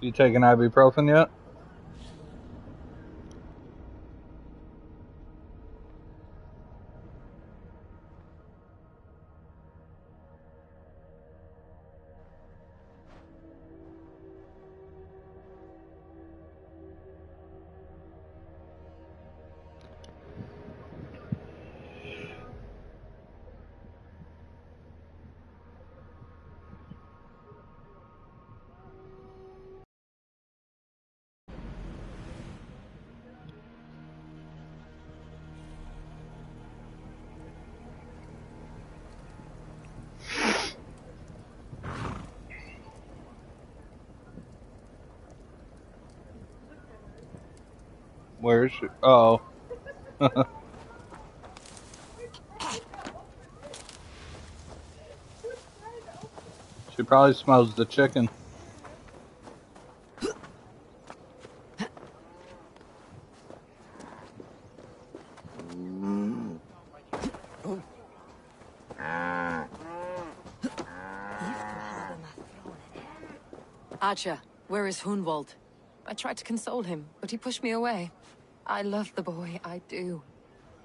You taking ibuprofen yet? Where is she? Oh. She probably smells the chicken. Archer, where is Hunwald? I tried to console him, but he pushed me away. I love the boy, I do.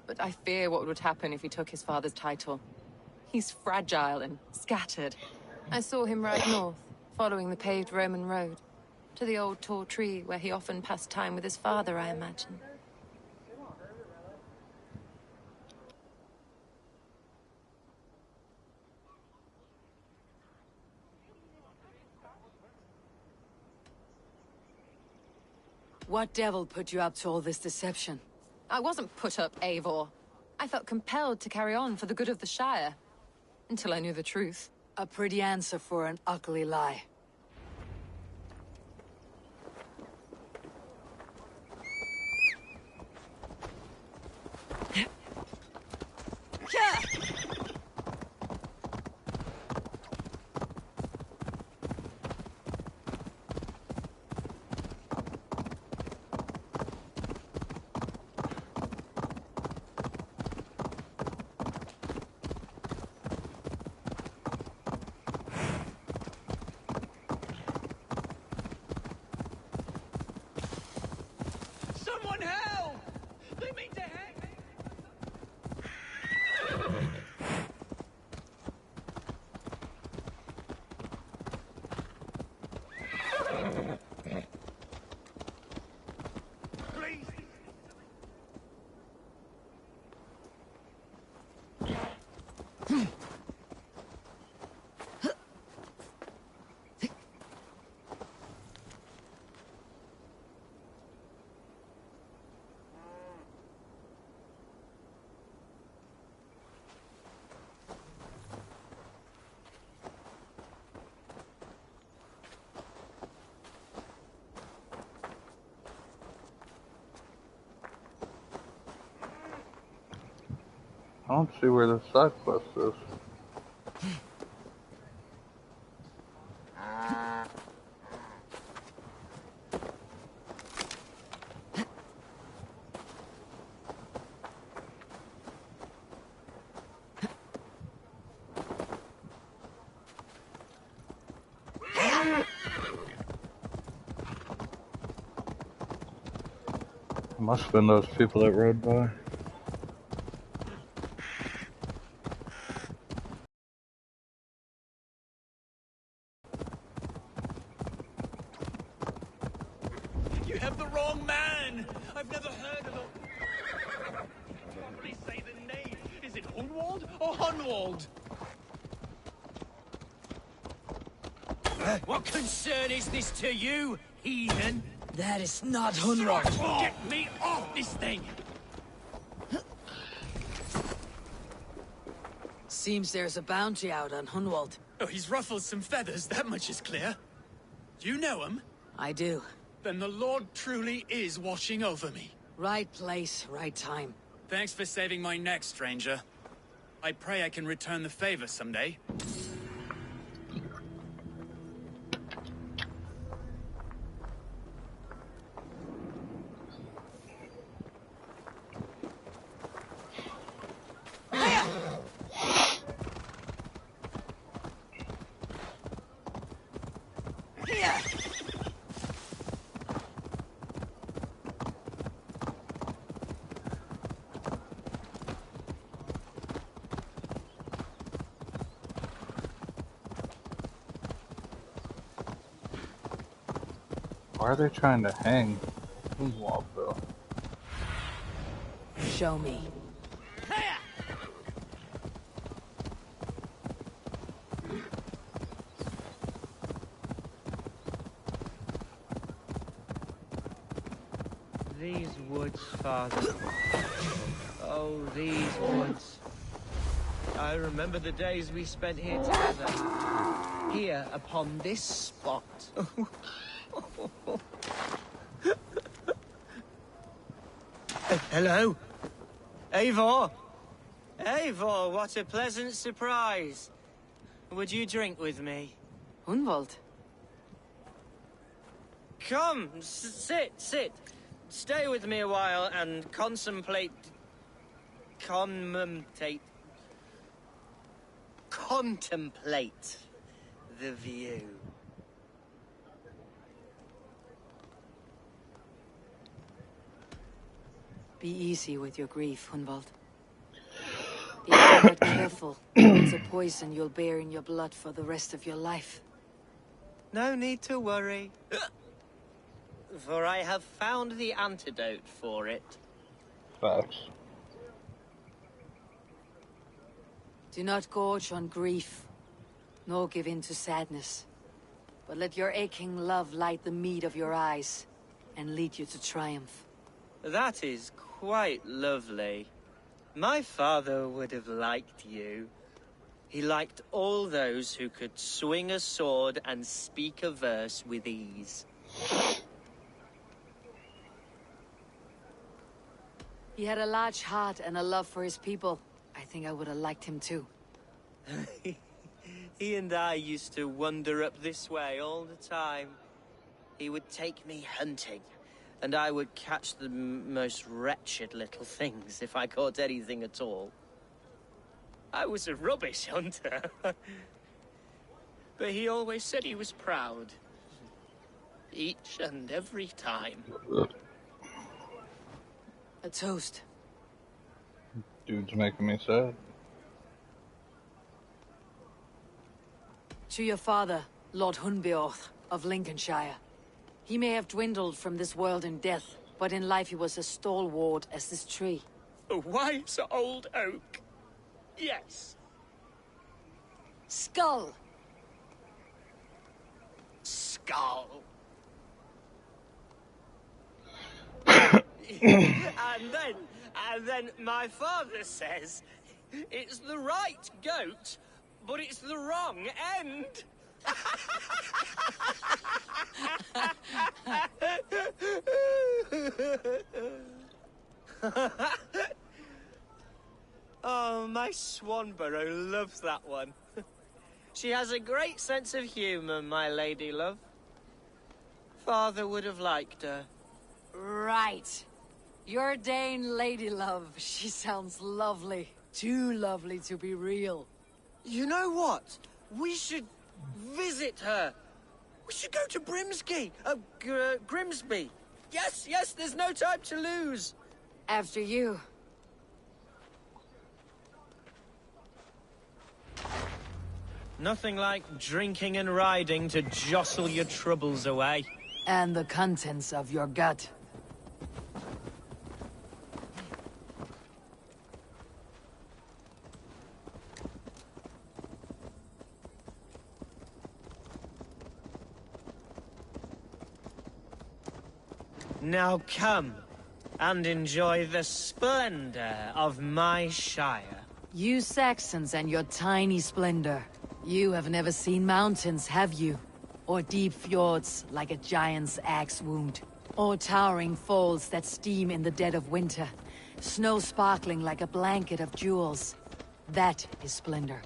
But I fear what would happen if he took his father's title. He's fragile and scattered. I saw him ride north, following the paved Roman road. To the old tall tree where he often passed time with his father, I imagine. What devil put you up to all this deception? I wasn't put up, Eivor. I felt compelled to carry on for the good of the Shire. Until I knew the truth. A pretty answer for an ugly lie. Someone help! They mean to hang me! Please! I don't see where the side quest is. Must have been those people that rode by. You have the wrong man! I've never heard of him! Properly say the name. Is it Hunwald or Hunwald? What concern is this to you, heathen? That is not Hunwald. Get me off this thing! Seems there's a bounty out on Hunwald. Oh, he's ruffled some feathers, that much is clear. You know him? I do. Then the Lord truly is watching over me. Right place, right time. Thanks for saving my neck, stranger. I pray I can return the favor someday. Why are they trying to hang Waldville? Show me. These woods, Father. Oh, these woods. I remember the days we spent here together. Here, upon this spot. Hello? Eivor? Eivor, what a pleasant surprise. Would you drink with me? Hunwald. Come, sit. Stay with me a while and contemplate the view. Be easy with your grief, Hunwald. If you're not careful, it's a poison you'll bear in your blood for the rest of your life. No need to worry. For I have found the antidote for it. Facts. Do not gorge on grief, nor give in to sadness. But let your aching love light the mead of your eyes, and lead you to triumph. That is quite lovely. My father would have liked you. He liked all those who could swing a sword and speak a verse with ease. He had a large heart and a love for his people. I think I would have liked him too. He and I used to wander up this way all the time. He would take me hunting, and I would catch the most wretched little things if I caught anything at all. I was a rubbish hunter. But he always said he was proud. Each and every time. A toast. Dude's making me sad. To your father, Lord Hunbeorth of Lincolnshire. He may have dwindled from this world in death, but in life he was as stalwart as this tree. A wise old oak. Yes. Skull! Skull. and then my father says, it's the right goat, but it's the wrong end. Oh, my Swanborough loves that one. She has a great sense of humour, my lady love. Father would have liked her. Right. Your Dane lady love. She sounds lovely. Too lovely to be real. You know what? We should visit her. We should go to Grimsby. Yes, there's no time to lose. After you. Nothing like drinking and riding to jostle your troubles away. And the contents of your gut. Now come and enjoy the splendor of my shire. You Saxons and your tiny splendor. You have never seen mountains, have you? Or deep fjords like a giant's axe wound? Or towering falls that steam in the dead of winter? Snow sparkling like a blanket of jewels? That is splendor.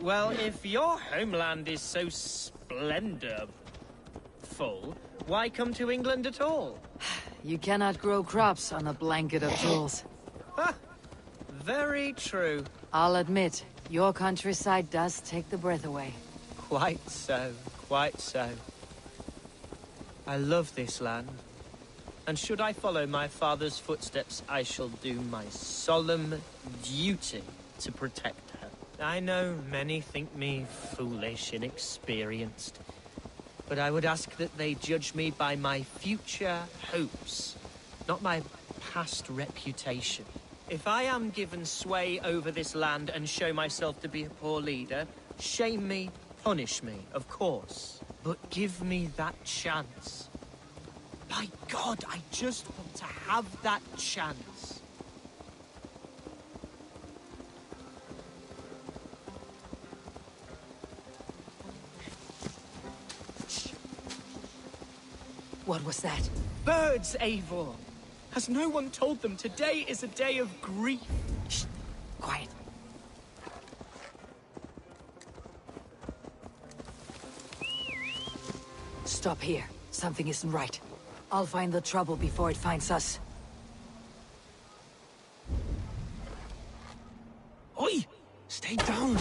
Well, if your homeland is so splendorful, why come to England at all? You cannot grow crops on a blanket of jewels. Ha! Very true. I'll admit, your countryside does take the breath away. Quite so, quite so. I love this land. And should I follow my father's footsteps, I shall do my solemn duty to protect her. I know many think me foolish, inexperienced. but I would ask that they judge me by my future hopes, not my past reputation. If I am given sway over this land and show myself to be a poor leader, shame me, punish me, of course. But give me that chance. By God, I just want to have that chance. What was that? Birds, Eivor! Has no one told them today is a day of grief? Shh. Quiet. Stop here. Something isn't right. I'll find the trouble before it finds us. Oi! Stay down.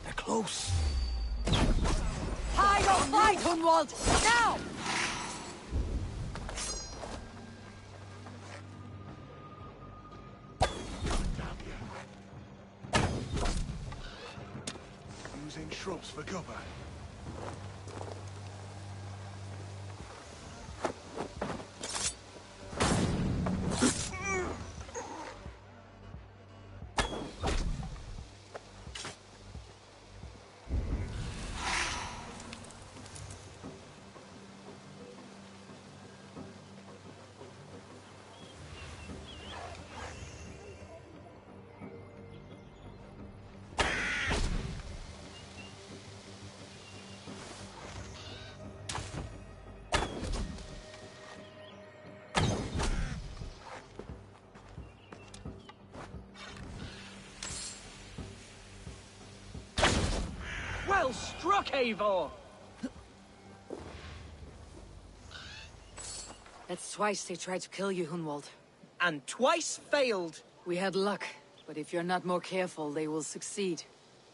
They're close. Hide or fight, Hunwald! Now! Using shrubs for cover. Well struck, Eivor! That's twice they tried to kill you, Hunwald. And twice failed. We had luck, but if you're not more careful, they will succeed.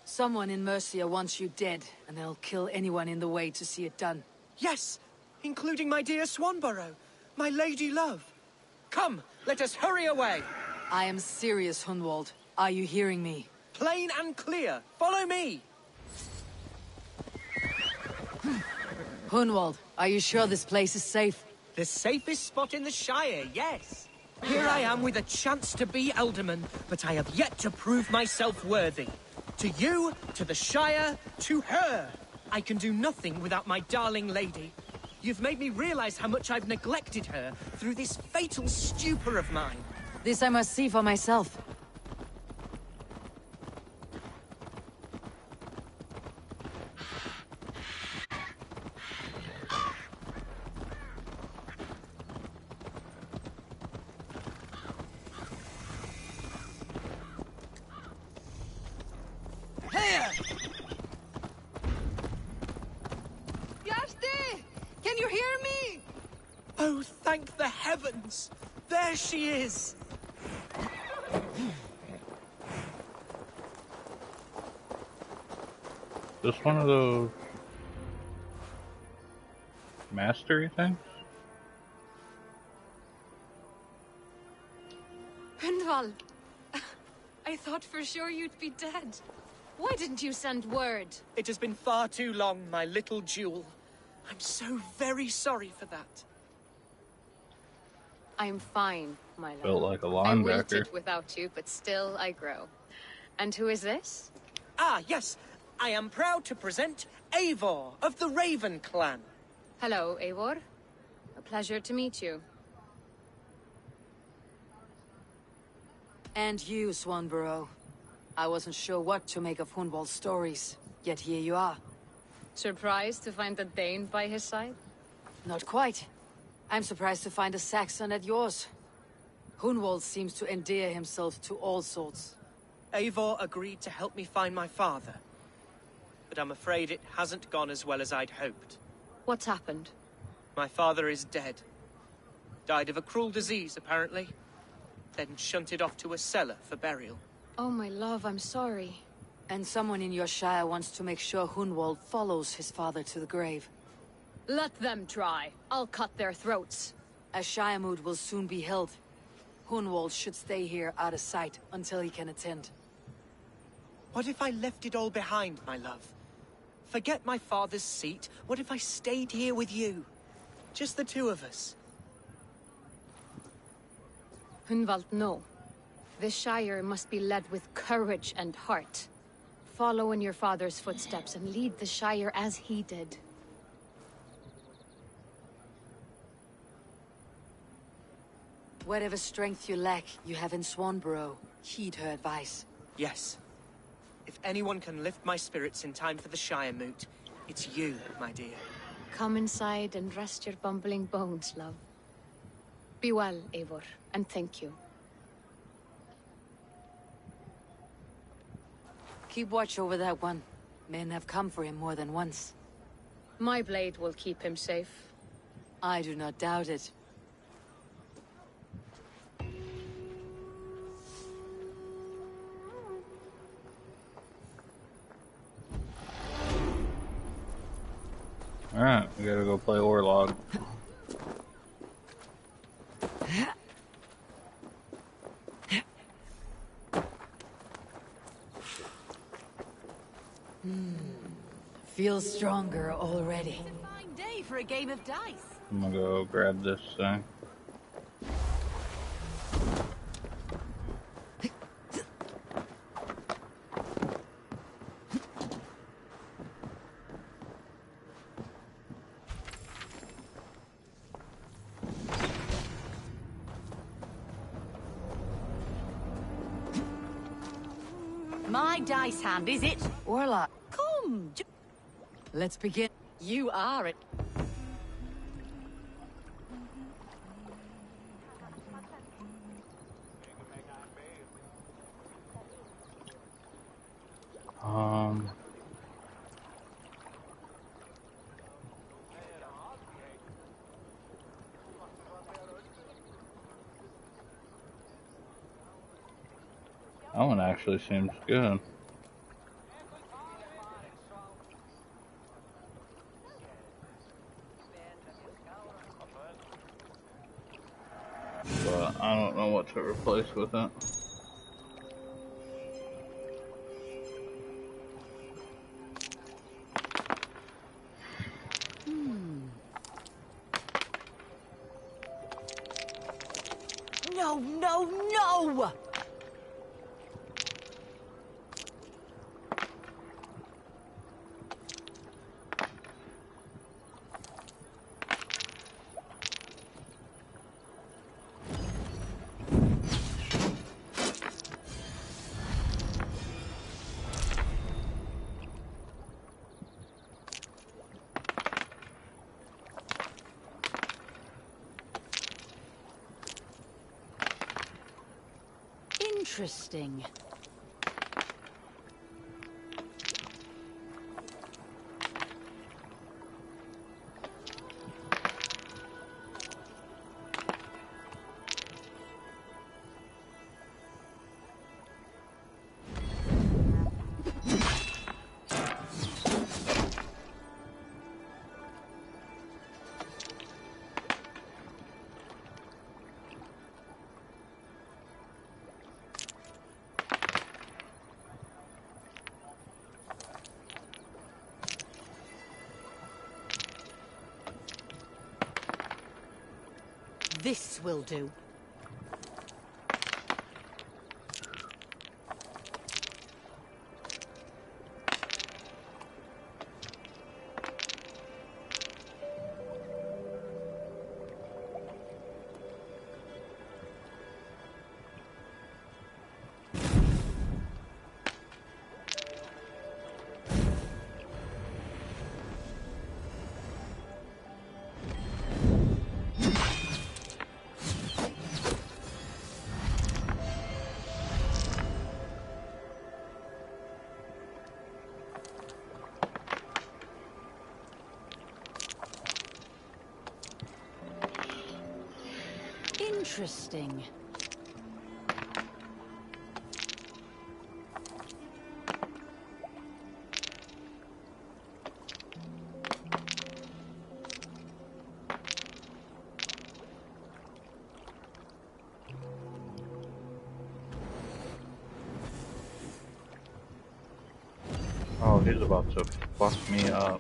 Someone in Mercia wants you dead, and they'll kill anyone in the way to see it done. Yes, including my dear Swanborough, my lady love. Come, let us hurry away. I am serious, Hunwald. Are you hearing me? Plain and clear. Follow me. Hunwald, are you sure this place is safe? The safest spot in the Shire, yes. Here I am with a chance to be Alderman, but I have yet to prove myself worthy. To you, to the Shire, to her. I can do nothing without my darling lady. You've made me realize how much I've neglected her through this fatal stupor of mine. This I must see for myself. Can you hear me? Oh, thank the heavens! There she is! This one of those mastery things? Hundval, I thought for sure you'd be dead. Why didn't you send word? It has been far too long, my little jewel. I'm so very sorry for that. I'm fine, my love. Felt like a I linebacker. wilted without you, but still I grow. And who is this? Ah, yes. I am proud to present Eivor of the Raven clan. Hello, Eivor. A pleasure to meet you. And you, Swanborough. I wasn't sure what to make of Hunwald's stories, yet here you are. Surprised to find a Dane by his side? Not quite. I'm surprised to find a Saxon at yours. Hunwald seems to endear himself to all sorts. Eivor agreed to help me find my father. But I'm afraid it hasn't gone as well as I'd hoped. What's happened? My father is dead. Died of a cruel disease, apparently. Then shunted off to a cellar for burial. Oh, my love, I'm sorry. And someone in your shire wants to make sure Hunwald follows his father to the grave. Let them try. I'll cut their throats. A shire moot will soon be held. Hunwald should stay here out of sight until he can attend. What if I left it all behind, my love? Forget my father's seat. What if I stayed here with you? Just the two of us. Hunvald, no. This Shire must be led with courage and heart. Follow in your father's footsteps and lead the Shire as he did. Whatever strength you lack, you have in Swanborough. Heed her advice. Yes. If anyone can lift my spirits in time for the Shire moot, it's you, my dear. Come inside and rest your bumbling bones, love. Be well, Eivor, and thank you. Keep watch over that one. Men have come for him more than once. My blade will keep him safe. I do not doubt it. Alright, we gotta go play Orlog. Feels stronger already. It's a fine day for a game of dice. I'm gonna go grab this thing. My dice hand, is it? Orla, come. Let's begin. You are it. That one actually seems good. But I don't know what to replace with it. No, no, no! Interesting. This will do. Interesting. Oh Oh, he's about to fuck me up.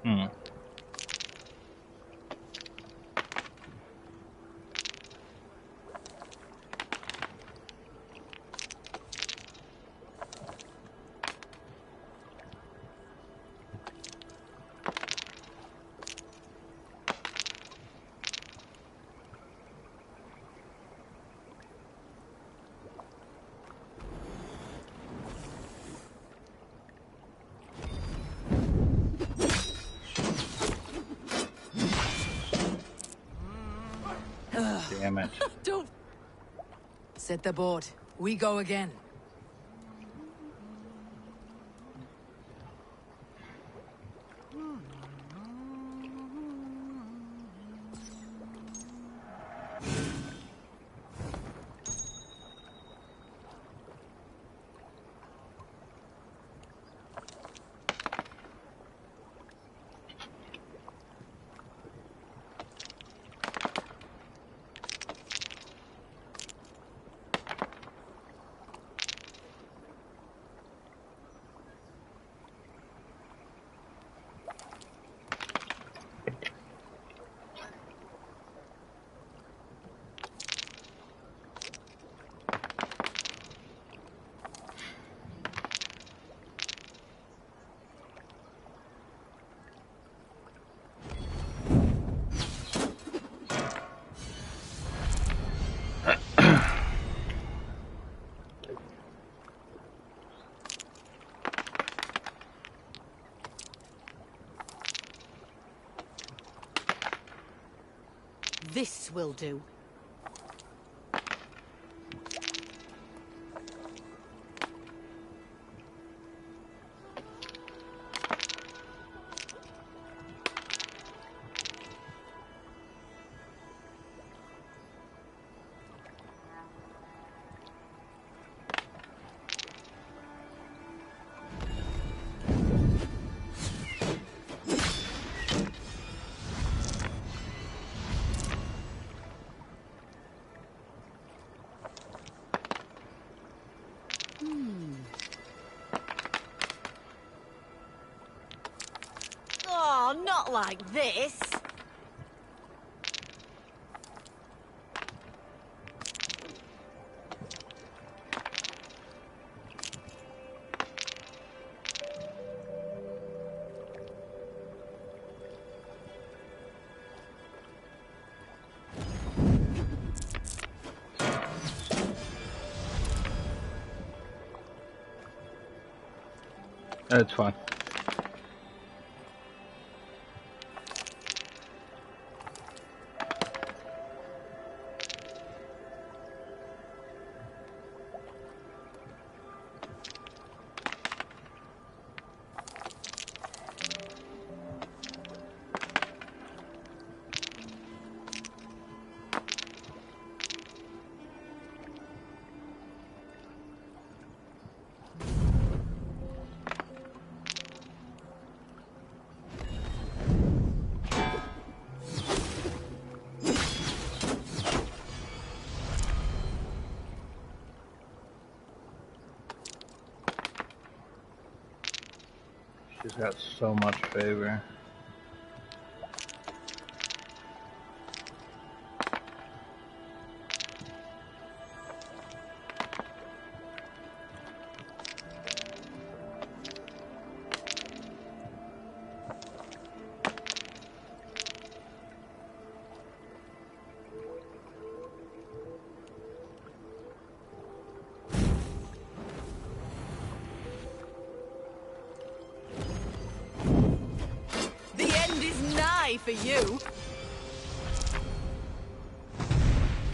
Hmm. Damn it. Don't set the board. We go again. This will do. Oh, not like this. That's fine. She's got so much favor. pay for you.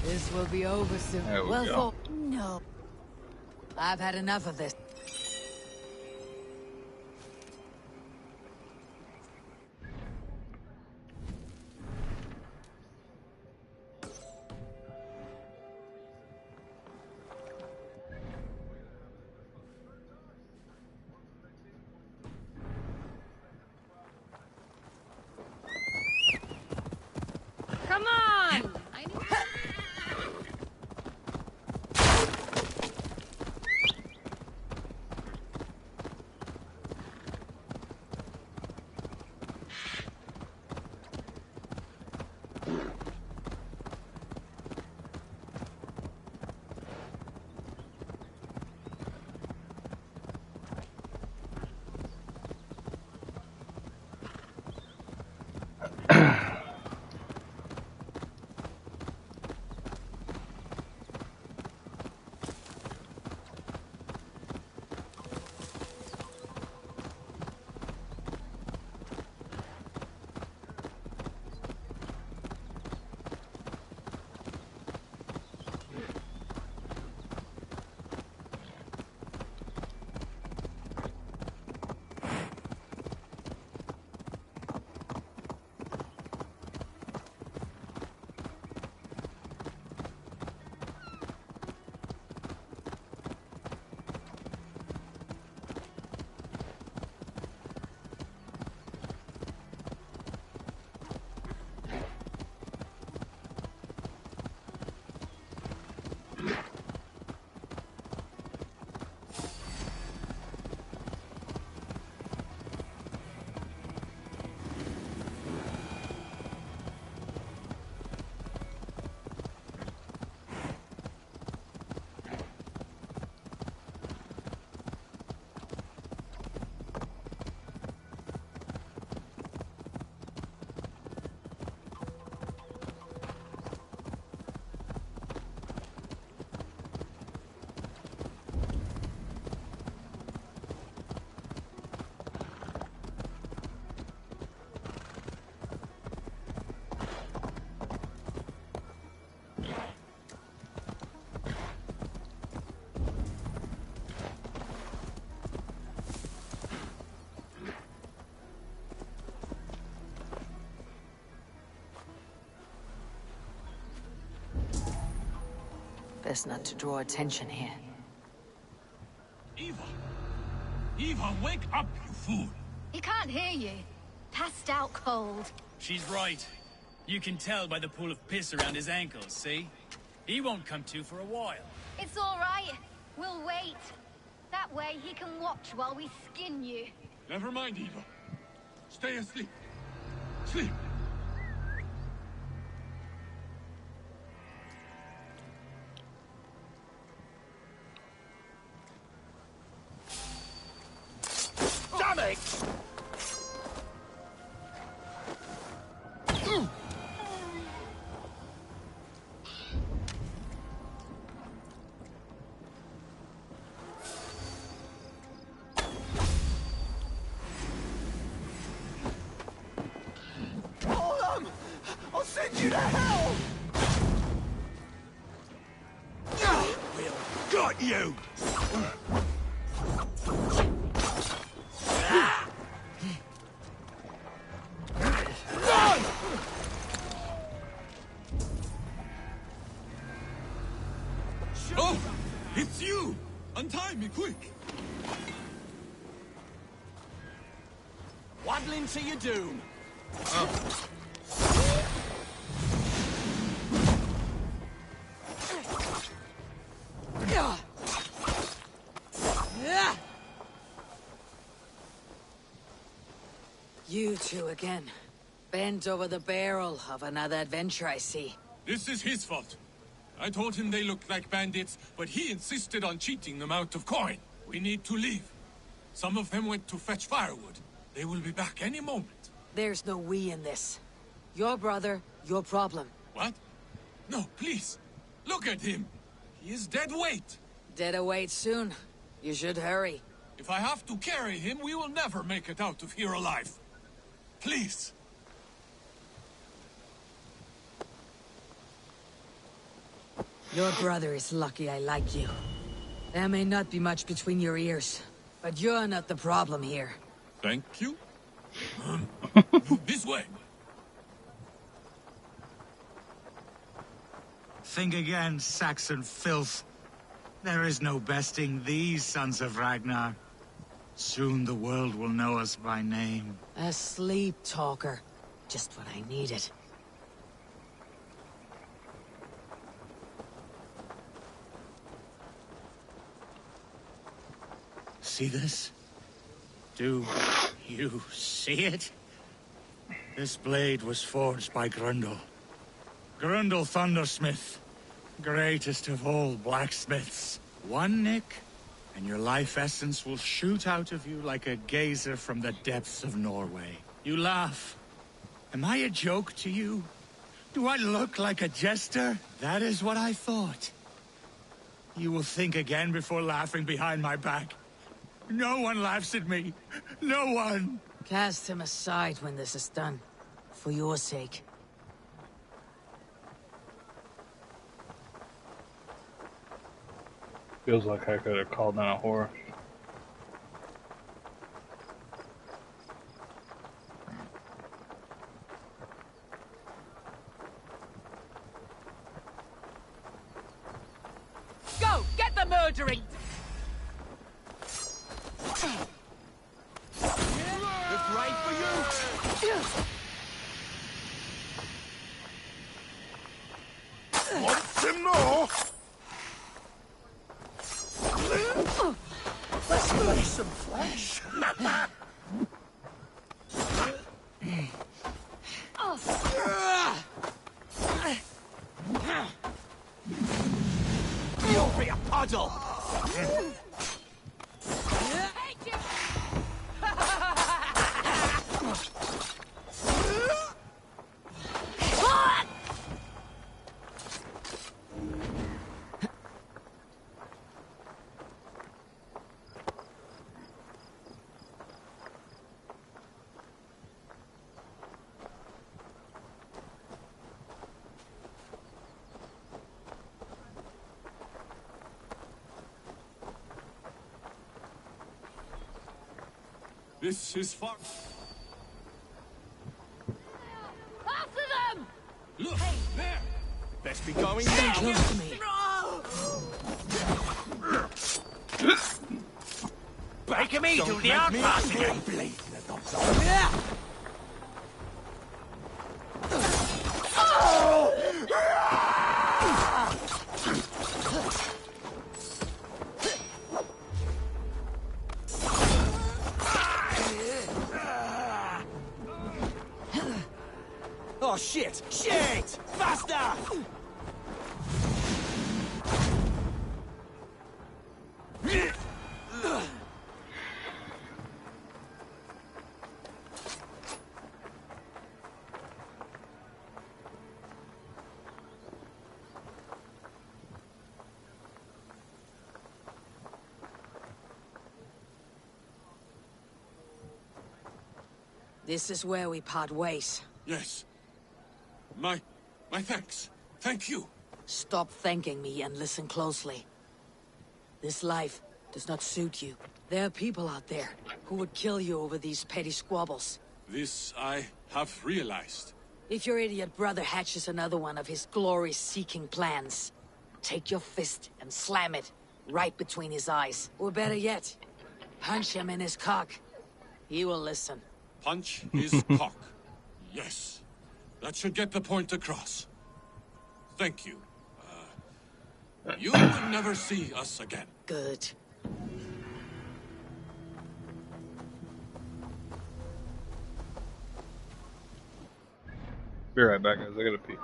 This will be over soon. There we Well go. thought. No. I've had enough of this. Come on! I need... Best not to draw attention here. Eva! Eva, wake up, you fool! He can't hear you. Passed out cold. She's right. You can tell by the pool of piss around his ankles, see? He won't come to for a while. It's all right. We'll wait. That way he can watch while we skin you. Never mind, Eva. Stay asleep. Sleep. Damn it! I'll send you to hell! Got you! Oh! It's you! Untie me, quick! Waddling to your doom! You two again. Bent over the barrel of another adventure, I see. This is his fault. I told him they looked like bandits, but he insisted on cheating them out of coin. We need to leave. Some of them went to fetch firewood. They will be back any moment. There's no we in this. Your brother, your problem. What? No, please. Look at him. He is dead weight. Dead await soon. You should hurry. If I have to carry him, we will never make it out of here alive. Please. Your brother is lucky I like you. There may not be much between your ears, but you're not the problem here. Thank you. This way. Think again, Saxon filth. There is no besting these sons of Ragnar. Soon the world will know us by name. A sleep talker. Just what I needed. See this? Do you see it? This blade was forged by Grundle. Grundle Thundersmith. Greatest of all blacksmiths. One nick, and your life essence will shoot out of you like a geyser from the depths of Norway. You laugh. Am I a joke to you? Do I look like a jester? That is what I thought. You will think again before laughing behind my back. No one laughs at me. No one. Cast him aside when this is done. For your sake. Feels like I could have called in a horse. Go! Get the murdering! It's right for you. Want him more? Let's make some flesh. You'll be a puddle. This is far. After them! Look, there. Best be going Stay now. close to me. Making me do the hard part again. Oh shit! Shit! Faster! This is where we part ways. Yes. My thanks. Thank you. Stop thanking me and listen closely. This life does not suit you. There are people out there who would kill you over these petty squabbles. This I have realized. If your idiot brother hatches another one of his glory-seeking plans, take your fist and slam it right between his eyes. Or better yet, punch him in his cock. He will listen. Punch his cock. Yes. That should get the point across. Thank you. You will never see us again. Good. Be right back, guys. I gotta pee.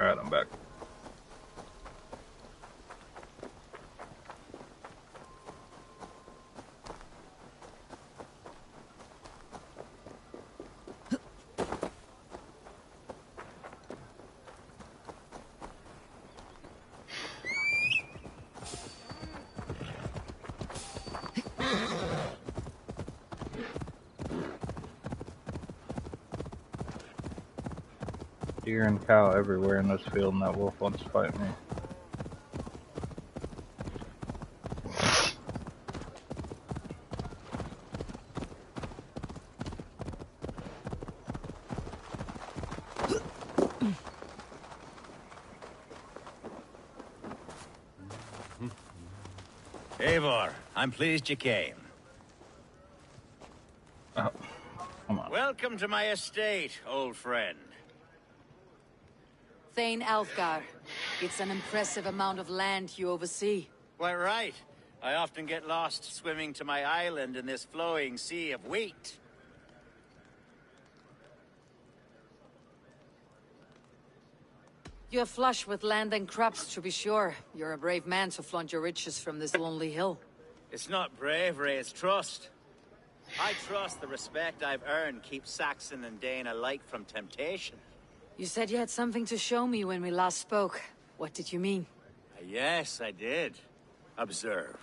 Alright, I'm back. Deer and cow everywhere in this field, and that wolf wants to fight me. Eivor, I'm pleased you came. Oh, come on. Welcome to my estate, old friend. Thane Alfgar. It's an impressive amount of land you oversee. Quite right. I often get lost swimming to my island in this flowing sea of wheat. You're flush with land and crops, to be sure. You're a brave man to flaunt your riches from this lonely hill. It's not bravery, it's trust. I trust the respect I've earned keeps Saxon and Dane alike from temptation. You said you had something to show me when we last spoke. What did you mean? Yes, I did. Observe.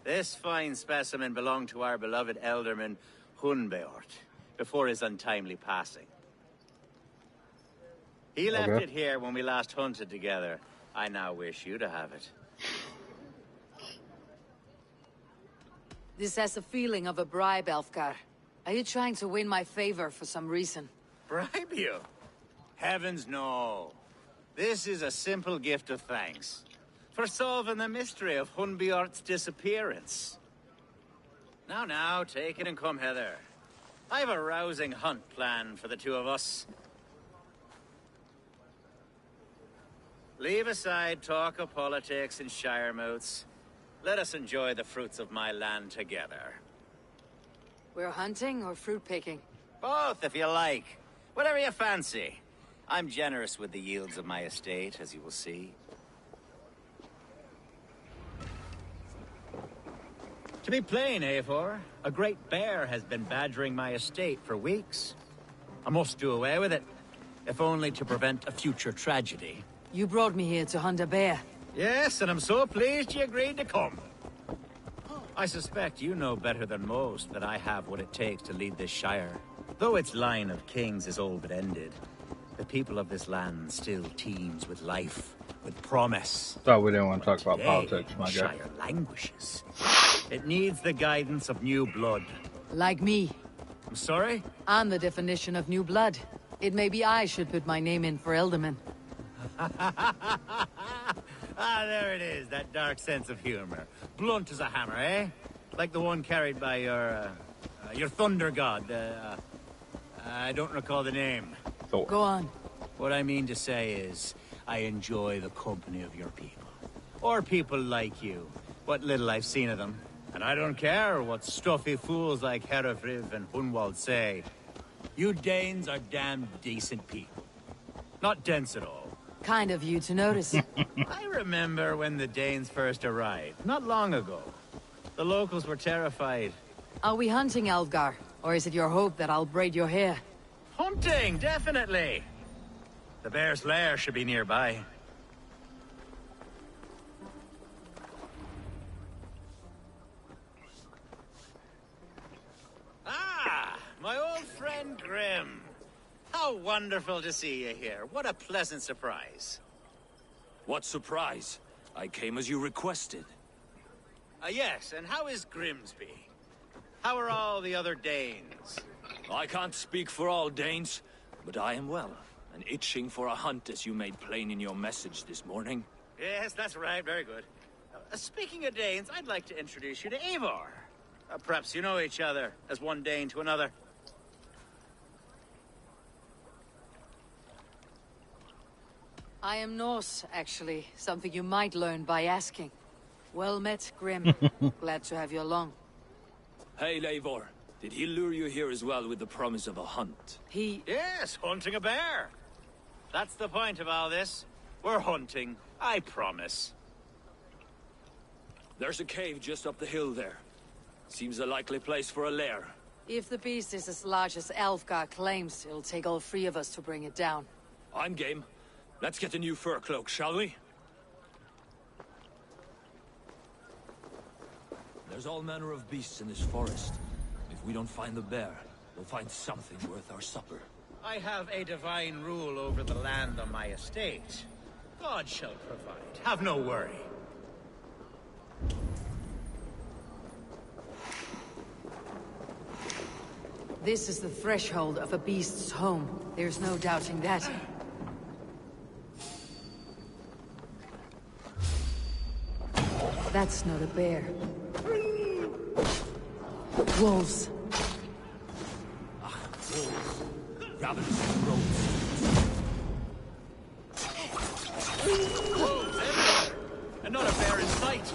This fine specimen belonged to our beloved elderman, Hunbeort, before his untimely passing. He left it here when we last hunted together. I now wish you to have it. This has the feeling of a bribe, Alfgar. Are you trying to win my favor for some reason? Bribe you? Heavens no. This is a simple gift of thanks for solving the mystery of Hunbeort's disappearance. Now, take it and come hither. I've a rousing hunt planned for the two of us. Leave aside talk of politics and shire moats. Let us enjoy the fruits of my land together. We're hunting or fruit picking? Both, if you like. Whatever you fancy. I'm generous with the yields of my estate, as you will see. To be plain, Eivor, a great bear has been badgering my estate for weeks. I must do away with it, if only to prevent a future tragedy. You brought me here to hunt a bear. Yes, and I'm so pleased you agreed to come. I suspect you know better than most that I have what it takes to lead this shire. Though its line of kings is all but ended, the people of this land still teems with life, with promise. Thought we didn't want to talk about Today, politics, my the guy. shire languishes. It needs the guidance of new blood. Like me. I'm sorry? I'm the definition of new blood. It may be I should put my name in for Elderman. Ah, there it is, that dark sense of humor. Blunt as a hammer, eh? Like the one carried by your thunder god. I don't recall the name. Thor. Go on. What I mean to say is, I enjoy the company of your people. Or people like you. What little I've seen of them. And I don't care what stuffy fools like Herefriv and Hunwald say. You Danes are damn decent people. Not dense at all. Kind of you to notice. I remember when the Danes first arrived, not long ago. The locals were terrified. Are we hunting, Alfgar? Or is it your hope that I'll braid your hair? Hunting, definitely! The bear's lair should be nearby. Ah, my old friend Grim. How wonderful to see you here. What a pleasant surprise. What surprise? I came as you requested. Yes, and how is Grimsby? How are all the other Danes? I can't speak for all Danes, but I am well, and itching for a hunt as you made plain in your message this morning. Yes, that's right. Very good. Speaking of Danes, I'd like to introduce you to Eivor. Perhaps you know each other, as one Dane to another. I am Norse, actually. Something you might learn by asking. Well met, Grim. Glad to have you along. Hey, Eivor. Did he lure you here as well with the promise of a hunt? He... Yes, hunting a bear. That's the point of all this. We're hunting, I promise. There's a cave just up the hill there. Seems a likely place for a lair. If the beast is as large as Elfgar claims, it'll take all three of us to bring it down. I'm game. Let's get a new fur cloak, shall we? There's all manner of beasts in this forest. If we don't find the bear, we'll find something worth our supper. I have a divine rule over the land on my estate. God shall provide. Have no worry. This is the threshold of a beast's home. There's no doubting that. That's not a bear. Wolves. Wolves. Ravenous roads. Wolves everywhere! And not a bear in sight!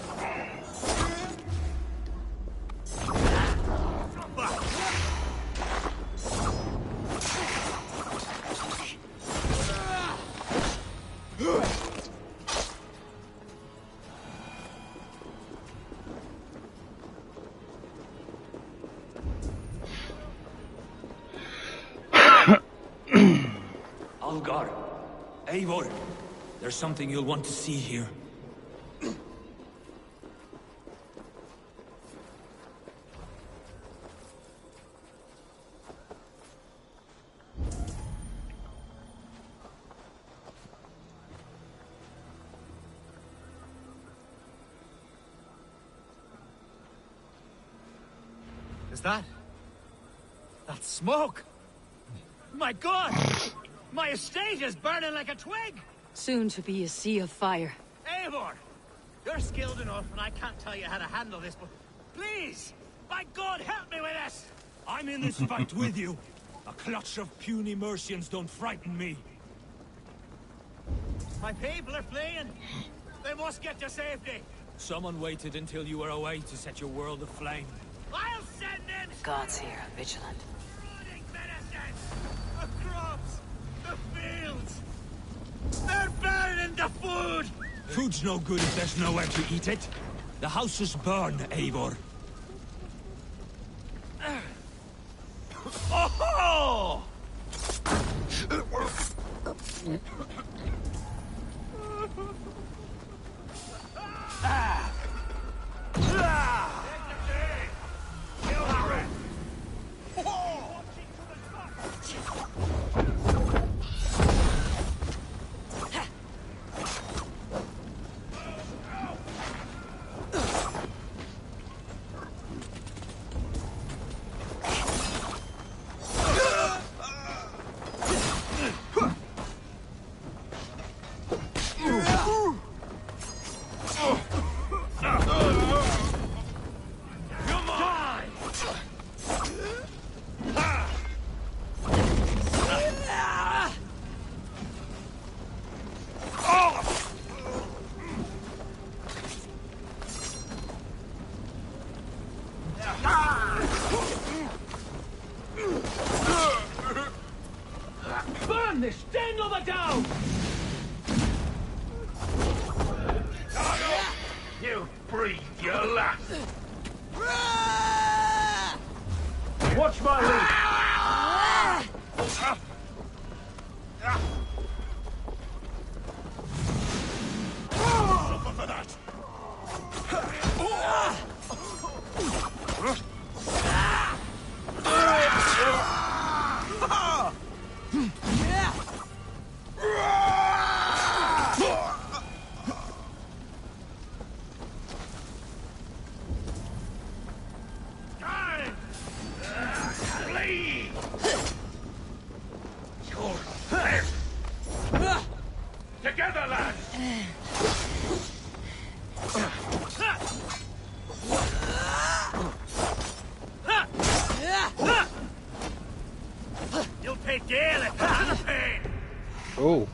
Algar. Eivor. There's something you'll want to see here. Is that? That's smoke! My God! My estate is burning like a twig! Soon to be a sea of fire. Eivor! You're skilled enough, and I can't tell you how to handle this, but please! By God, help me with this! I'm in this fight with you. A clutch of puny Mercians don't frighten me. My people are fleeing! They must get to safety! Someone waited until you were away to set your world aflame. I'll send in The gods here, vigilant. rotting medicine! The crops! The fields! They're burning the food! Food's no good if there's nowhere to eat it. The houses burn, Eivor. Oh! Burn this den of a down! You breathe your last. Watch my lead! Suffer for that. Together, lads! You'll pay dearly for the pain! Oh.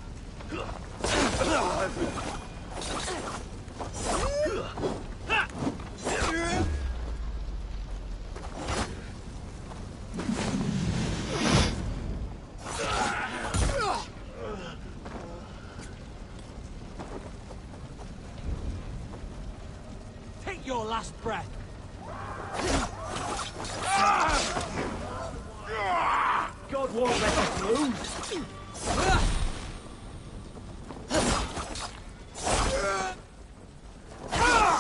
last breath. God won't let us lose.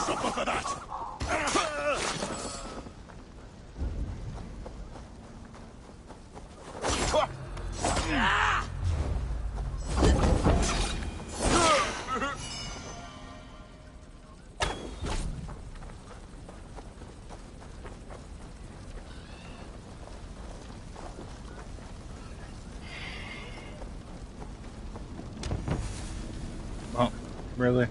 Suffer for that! Oh, really?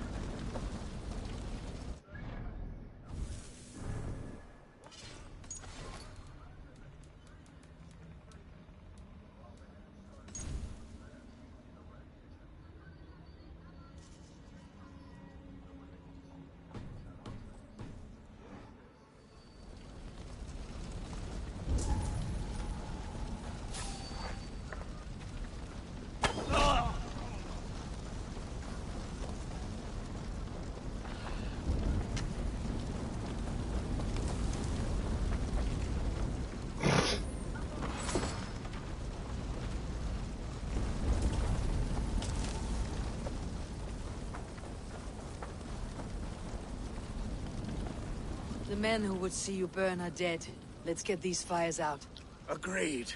The men who would see you burn are dead. Let's get these fires out. Agreed.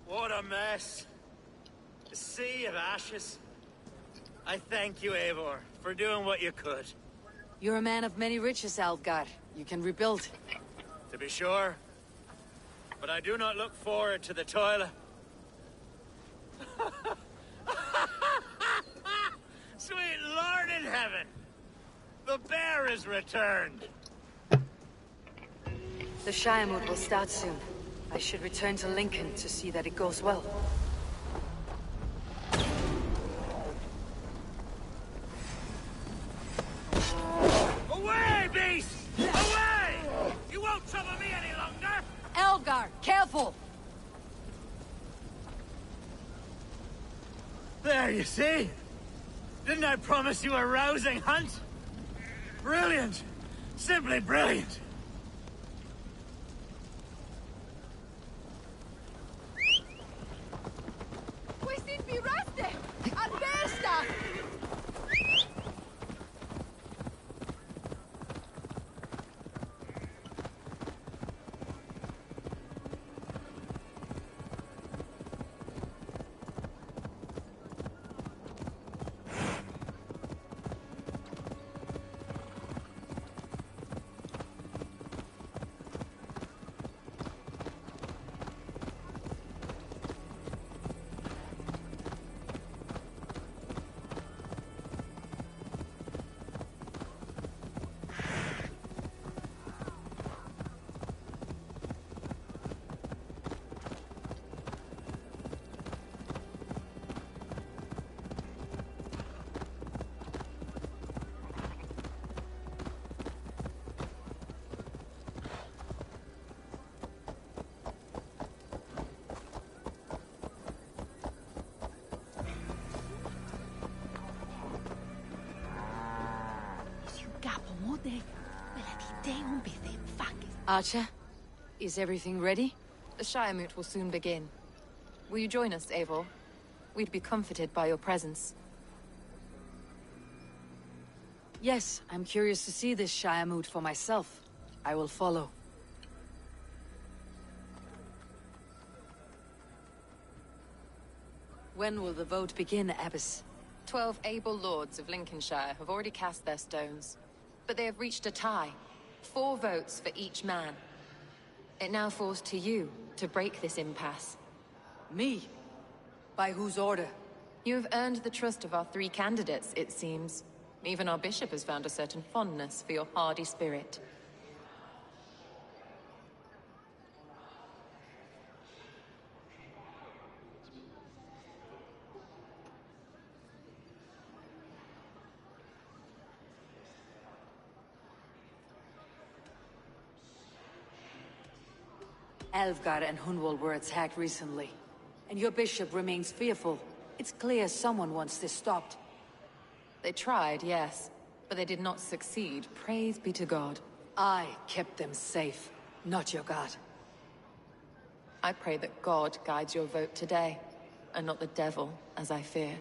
What a mess. A sea of ashes. I thank you, Eivor, for doing what you could. You're a man of many riches, Alfgar. You can rebuild. To be sure. But I do not look forward to the toil. Sweet Lord in heaven! The bear is returned! The Shiremoot will start soon. I should return to Lincoln to see that it goes well. Away, beast! Away! You won't trouble me any longer! Alfgar, careful! There, you see? Didn't I promise you a rousing hunt? Brilliant! Simply brilliant! We sind wie Röste! An Bärstadt! Archer, is everything ready? The Shiremoot will soon begin. Will you join us, Eivor? We'd be comforted by your presence. Yes, I'm curious to see this Shiremoot for myself. I will follow. When will the vote begin, Abbess? 12 able lords of Lincolnshire have already cast their stones, but they have reached a tie. 4 votes for each man. It now falls to you to break this impasse. Me? By whose order? You have earned the trust of our 3 candidates, it seems. Even our bishop has found a certain fondness for your hardy spirit. Alfgar and Hunwald were attacked recently, and your bishop remains fearful. It's clear someone wants this stopped. They tried, yes, but they did not succeed. Praise be to God. I kept them safe, not your god. I pray that God guides your vote today, and not the devil, as I fear.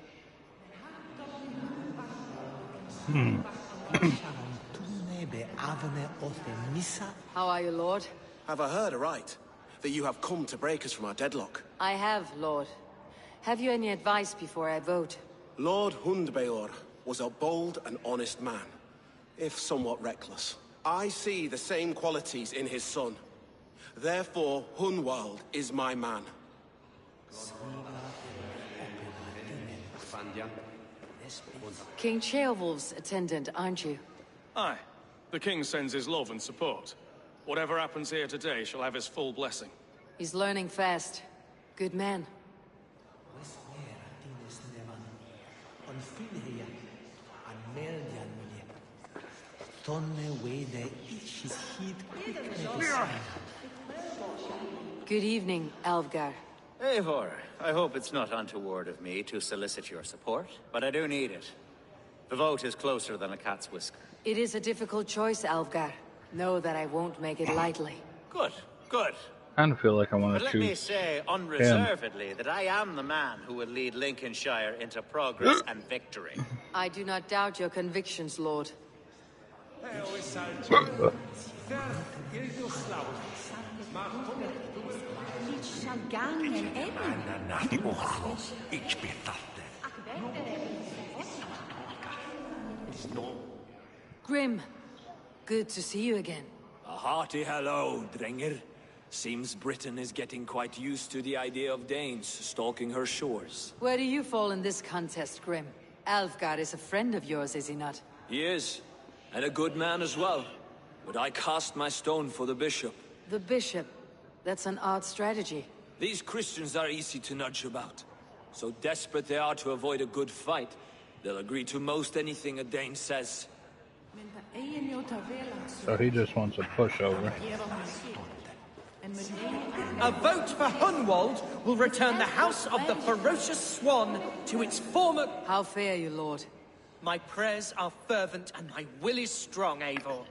How are you, Lord? Have I heard aright? That you have come to break us from our deadlock? I have, Lord. Have you any advice before I vote? Lord Hundbeor was a bold and honest man, if somewhat reckless. I see the same qualities in his son. Therefore, Hunwald is my man. King Ceolwulf's attendant, aren't you? Aye. The king sends his love and support. Whatever happens here today shall have his full blessing. He's learning fast. Good man. Good evening, Alvgar. Eivor, I hope it's not untoward of me to solicit your support, but I do need it. The vote is closer than a cat's whisker. It is a difficult choice, Alvgar. Know that I won't make it lightly. Good, good. I kind of feel like I want But to let choose me say unreservedly that I am the man who will lead Lincolnshire into progress and victory. I do not doubt your convictions, Lord. Grim, good to see you again. A hearty hello, Drenger. Seems Britain is getting quite used to the idea of Danes stalking her shores. Where do you fall in this contest, Grim? Alfgar is a friend of yours, is he not? He is, and a good man as well. But I cast my stone for the bishop. The bishop? That's an odd strategy. These Christians are easy to nudge about. So desperate they are to avoid a good fight, they'll agree to most anything a Dane says. So he just wants a pushover. A vote for Hunwald will return the House of the Ferocious Swan to its former... How fare you, Lord? My prayers are fervent and my will is strong, Eivor.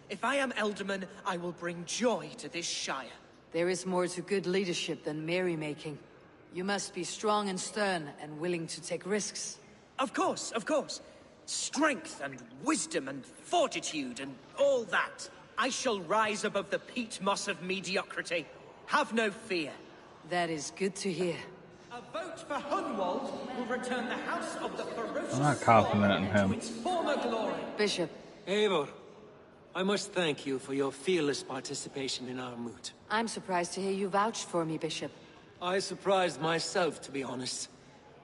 If I am Elderman, I will bring joy to this Shire. There is more to good leadership than merrymaking. You must be strong and stern and willing to take risks. Of course, of course. Strength and wisdom and fortitude and all that. I shall rise above the peat moss of mediocrity. Have no fear. That is good to hear. A vote for Hunwald will return the House of the Ferocious I'm not confident in Swan him. to its former glory. Bishop. Eivor, I must thank you for your fearless participation in our moot. I'm surprised to hear you vouched for me, Bishop. I surprised myself, to be honest.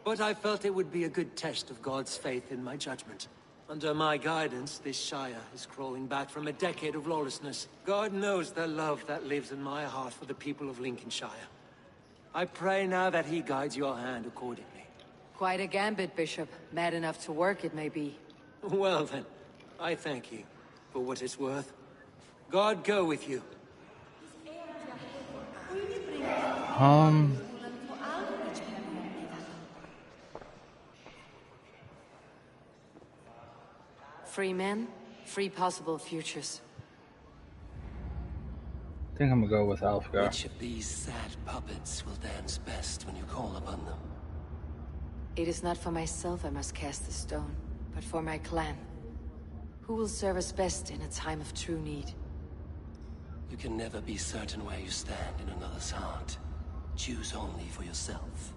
But I felt it would be a good test of God's faith in my judgment. Under my guidance, this Shire is crawling back from a decade of lawlessness. God knows the love that lives in my heart for the people of Lincolnshire. I pray now that he guides your hand accordingly. Quite a gambit, Bishop. Mad enough to work, it may be. Well then, I thank you for what it's worth. God go with you. Free men, free possible futures. I think I'm gonna go with Alfgar. Which of these sad puppets will dance best when you call upon them? It is not for myself I must cast the stone, but for my clan. Who will serve us best in a time of true need? You can never be certain where you stand in another's heart. Choose only for yourself.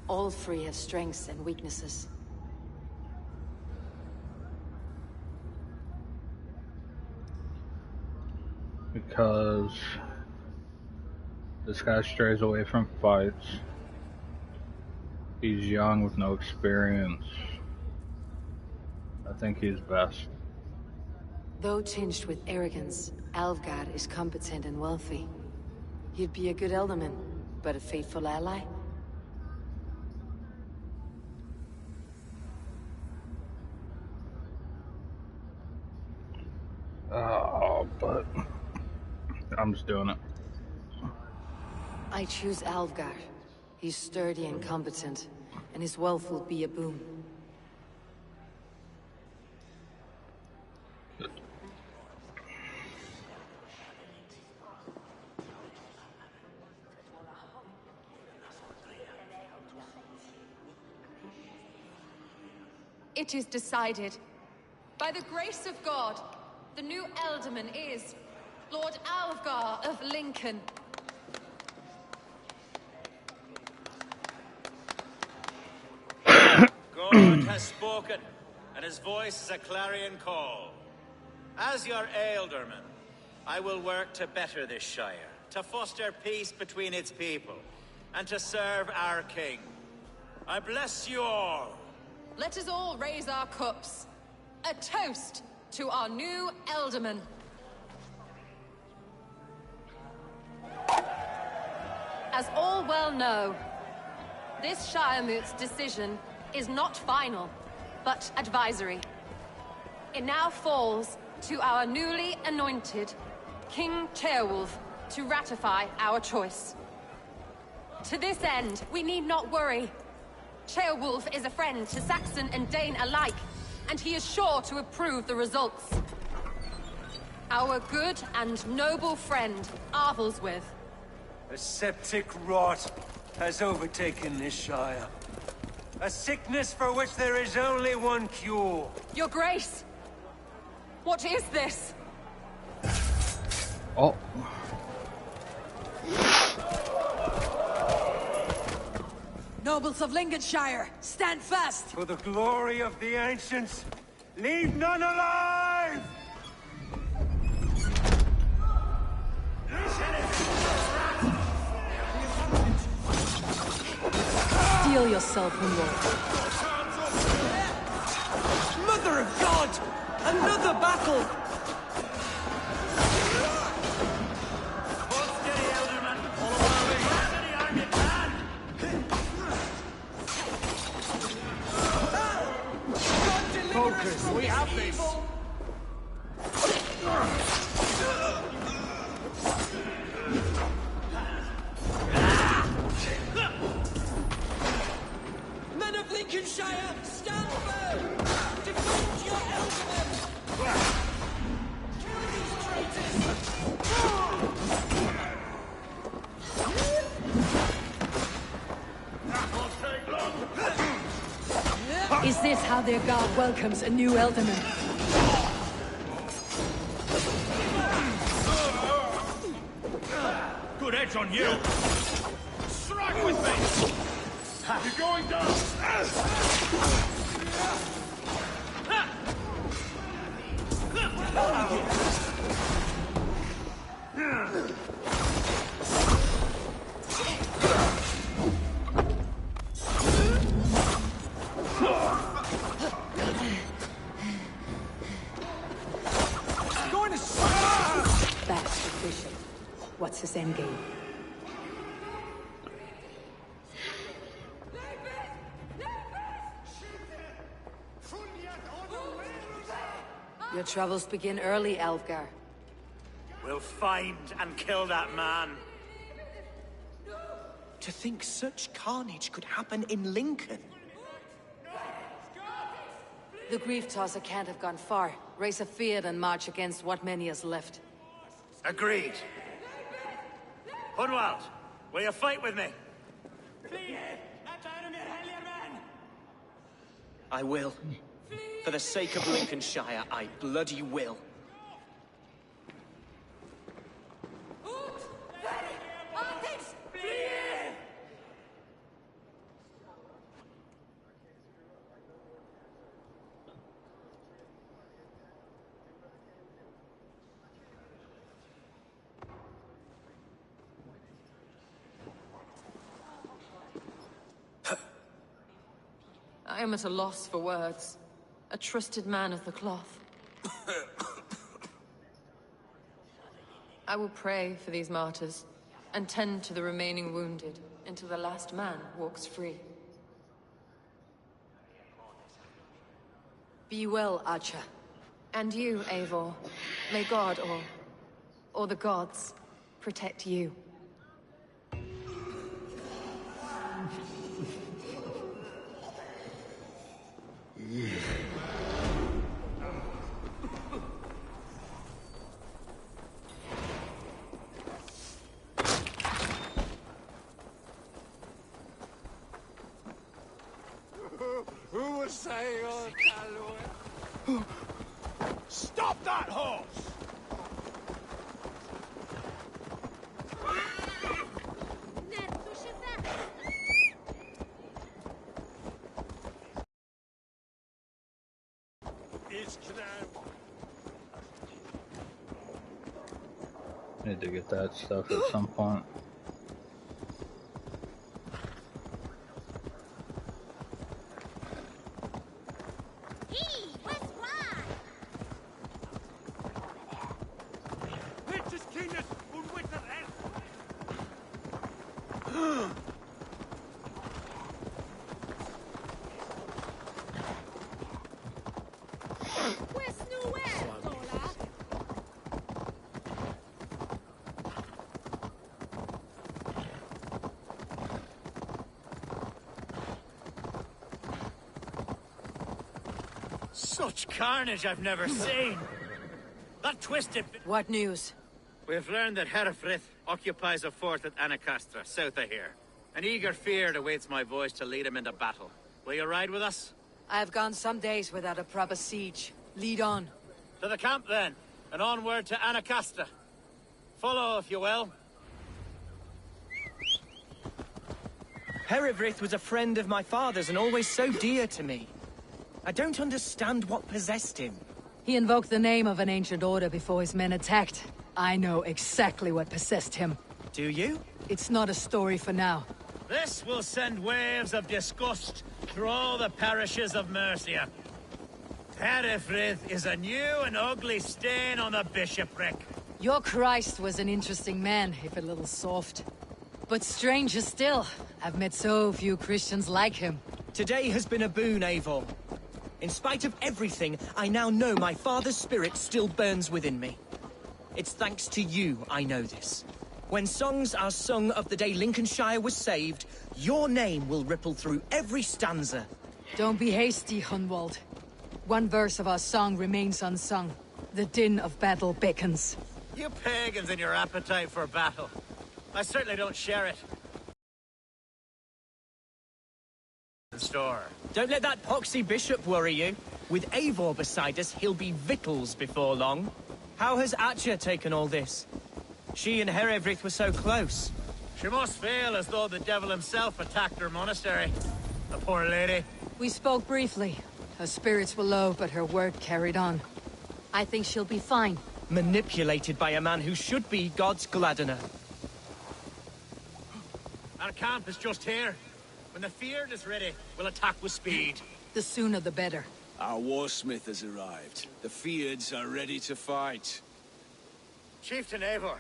All three have strengths and weaknesses. Because this guy strays away from fights. He's young with no experience. I think he's best. Though tinged with arrogance, Alvgard is competent and wealthy. He'd be a good elderman, but a faithful ally? Oh, but I'm just doing it. I choose Alvgard. He's sturdy and competent, and his wealth will be a boon. It is decided. By the grace of God, the new Alderman is Lord Alfgar of Lincoln. God has spoken, and his voice is a clarion call. As your Alderman, I will work to better this Shire, to foster peace between its people, and to serve our king. I bless you all. Let us all raise our cups. A toast to our new Alderman. As all well know, this Shiremoot's decision is not final, but advisory. It now falls to our newly anointed King Ceolwulf to ratify our choice. To this end, we need not worry. Ceolwulf is a friend to Saxon and Dane alike, and he is sure to approve the results. Our good and noble friend, Arthelswith. A septic rot has overtaken this Shire. A sickness for which there is only one cure. Your Grace! What is this? Oh. Nobles of Lincolnshire, stand fast! For the glory of the ancients, leave none alive! Steel yourself, Hunwald. Mother of God! Another battle! Focus, we have this! Men of Lincolnshire, stand firm! Defend your Alderman! Kill these traitors! Is this how their god welcomes a new Alderman? Good edge on you! Strike with me! You're going down! Going to That's sufficient. What's his endgame? Your troubles begin early, Alfgar. We'll find and kill that man. To think such carnage could happen in Lincoln. The grief tosser can't have gone far. Raise a fear and march against what many is left. Agreed. Hunwald, will you fight with me? I will. For the sake of Lincolnshire, I bloody will. I am at a loss for words. A trusted man of the cloth. I will pray for these martyrs, and tend to the remaining wounded, until the last man walks free. Be well, Archer. And you, Eivor. May God, or the gods, protect you. Who was saying all Stop that horse! Need to get that stuff at some point. Such carnage I've never seen. That twisted... What news? We've learned that Herefrith occupies a fort at Anacastra, south of here. An eager fear awaits my voice to lead him into battle. Will you ride with us? I've gone some days without a proper siege. Lead on. To the camp, then, and onward to Anacastra. Follow, if you will. Herefrith was a friend of my father's and always so dear to me. I don't understand what possessed him. He invoked the name of an ancient order before his men attacked. I know exactly what possessed him. Do you? It's not a story for now. This will send waves of disgust through all the parishes of Mercia. Herefrith is a new and ugly stain on the bishopric. Your Christ was an interesting man, if a little soft. But stranger still, I've met so few Christians like him. Today has been a boon, Eivor. In spite of everything, I now know my father's spirit still burns within me. It's thanks to you I know this. When songs are sung of the day Lincolnshire was saved, your name will ripple through every stanza. Don't be hasty, Hunwald. One verse of our song remains unsung. The din of battle beckons. You pagans and your appetite for battle. I certainly don't share it. Store. Don't let that poxy bishop worry you. With Eivor beside us, he'll be victuals before long. How has Atcha taken all this? She and Herefrith were so close. She must feel as though the devil himself attacked her monastery. The poor lady. We spoke briefly. Her spirits were low, but her word carried on. I think she'll be fine. Manipulated by a man who should be God's gladdener. Our camp is just here. When the Feared is ready, we'll attack with speed. The sooner the better. Our warsmith has arrived. The Feards are ready to fight. Chieftain Eivor,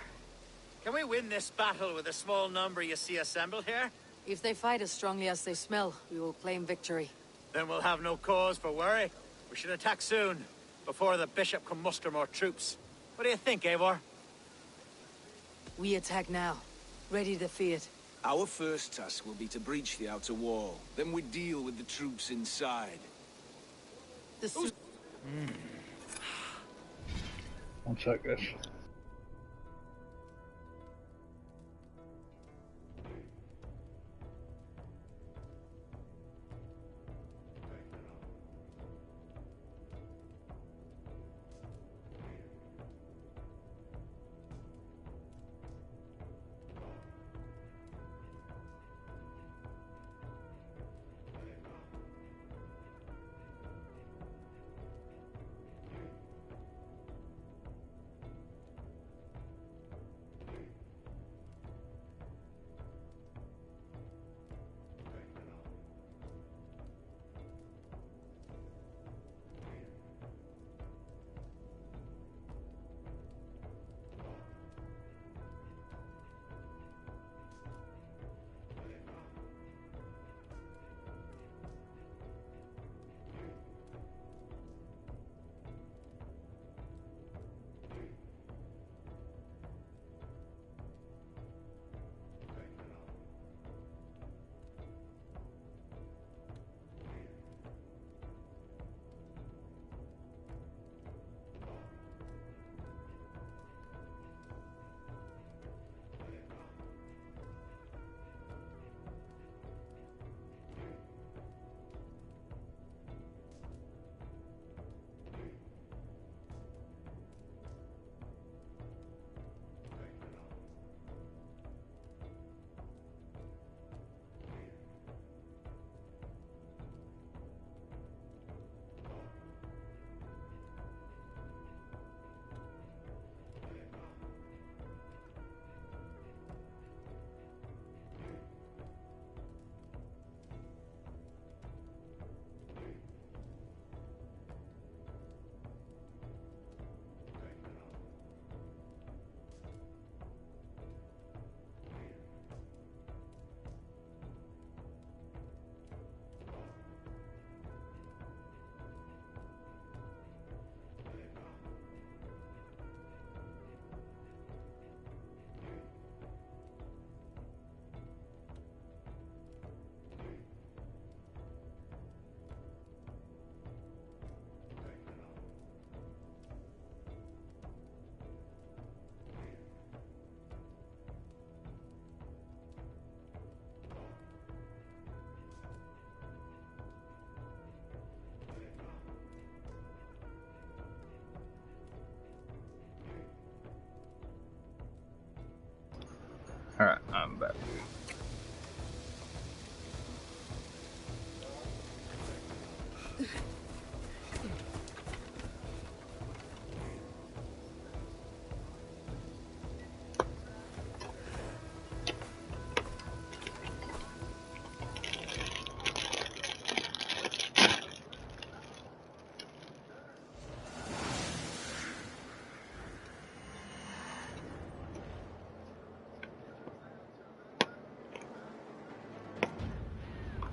can we win this battle with the small number you see assembled here? If they fight as strongly as they smell, we will claim victory. Then we'll have no cause for worry. We should attack soon, before the bishop can muster more troops. What do you think, Eivor? We attack now. Ready to fight. Our first task will be to breach the outer wall. Then we deal with the troops inside. One sec, guys. Alright, I'm back.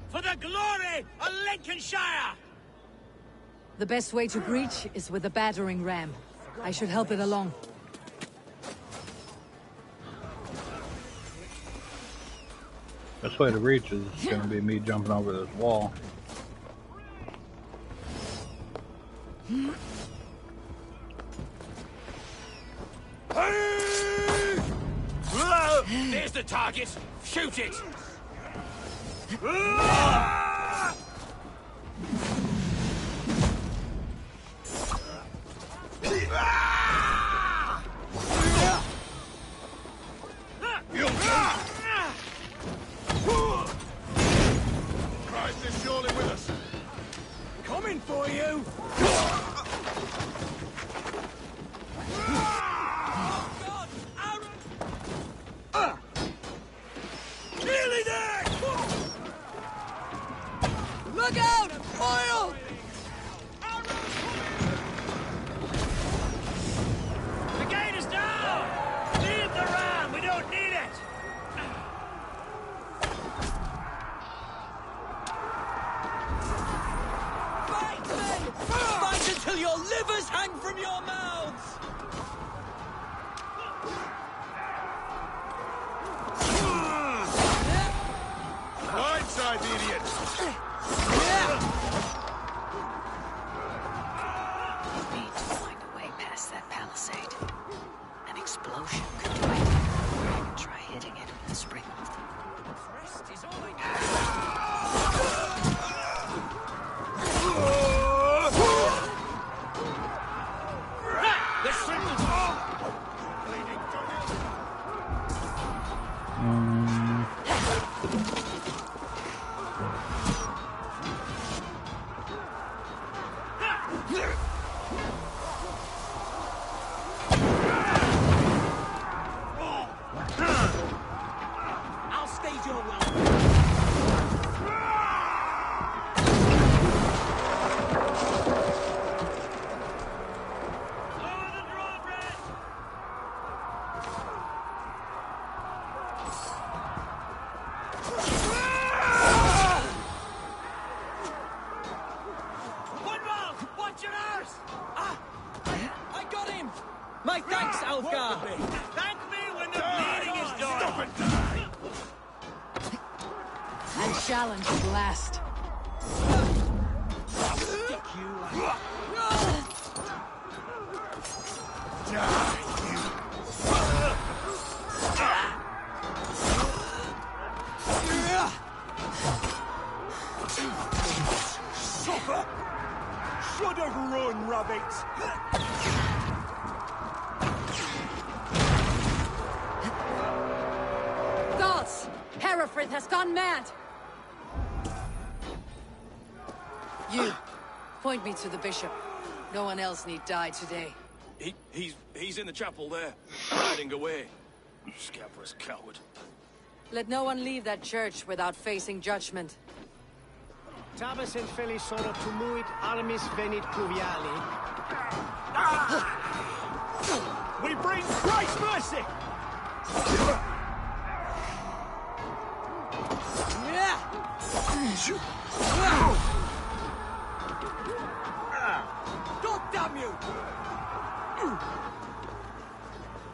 For the glory of Lincolnshire! The best way to breach is with a battering ram. I should help it along. Best way to reach is going to be me jumping over this wall. There's the target! Shoot it! Christ is surely with us. Coming for you! Nearly there! Look out! Oil! The gate is down! Leave the ram! We don't need it! Fight, men! Fight until your livers hang from your mouths! Blindside, the idiot! We need to find a way past that palisade. An explosion could do it. I can try hitting it with a spring. I'll stage your welcome. Watch your arse! I got him! My thanks, Algar! Thank me when the bleeding is done! Stop and die! And challenge at last. Stick you like... Suffer! Should have run, rabbit! Gods! Herefrith has gone mad! You, point me to the bishop. No one else need die today. He's in the chapel there, hiding away. Scabrous coward. Let no one leave that church without facing judgment. Tabas en felisoro tumuit armis venit pluviali. We bring Christ's mercy! God damn you!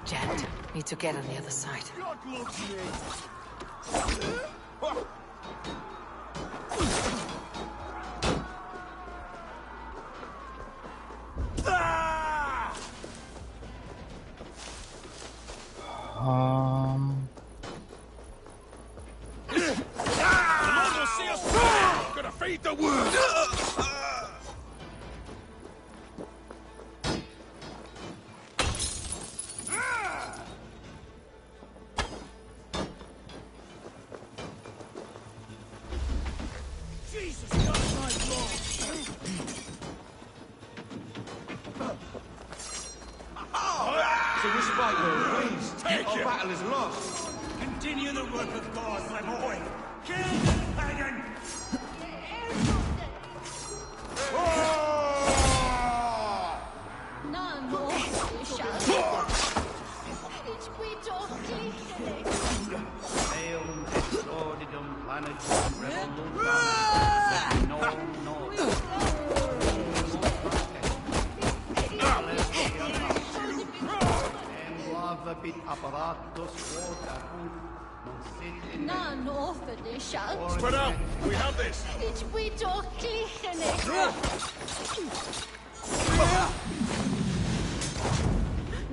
Janet, need to get on the other side. God loves me! The Lord will see us through! Gonna feed the word! Some respite, Lord, please. Take Our it. battle is lost. Continue the work of God, my boy. Kill the pagan! Nano, ich quito Eum exordidum planetum revolutam. No, no. Vit apparatus quota non sit in Nano för det schalt. Spread out. We have this. Ich quito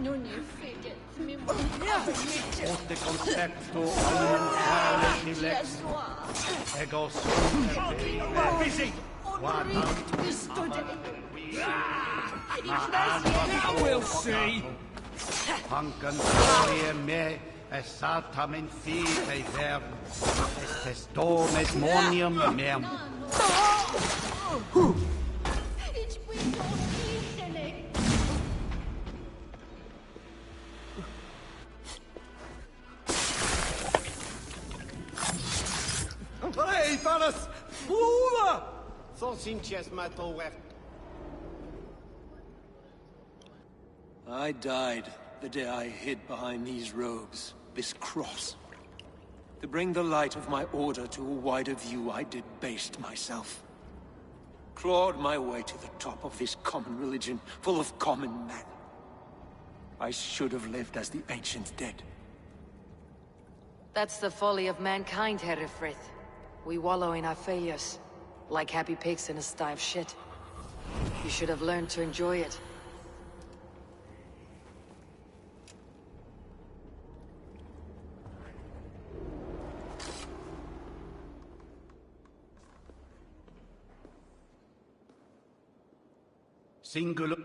Nun ihr fidget mi Ote concepto alimentare lex. Ego sum Busy! We'll see. Hanken glorie me, es satam in fite verb, es testones monium mem. Ich quito Hey, fellas! Move! Son sinches metal left. I died the day I hid behind these robes, this cross. To bring the light of my order to a wider view, I debased myself. Clawed my way to the top of this common religion, full of common men. I should have lived as the ancient dead. That's the folly of mankind, Herefrith. We wallow in our failures, like happy pigs in a sty of shit. You should have learned to enjoy it. Singular.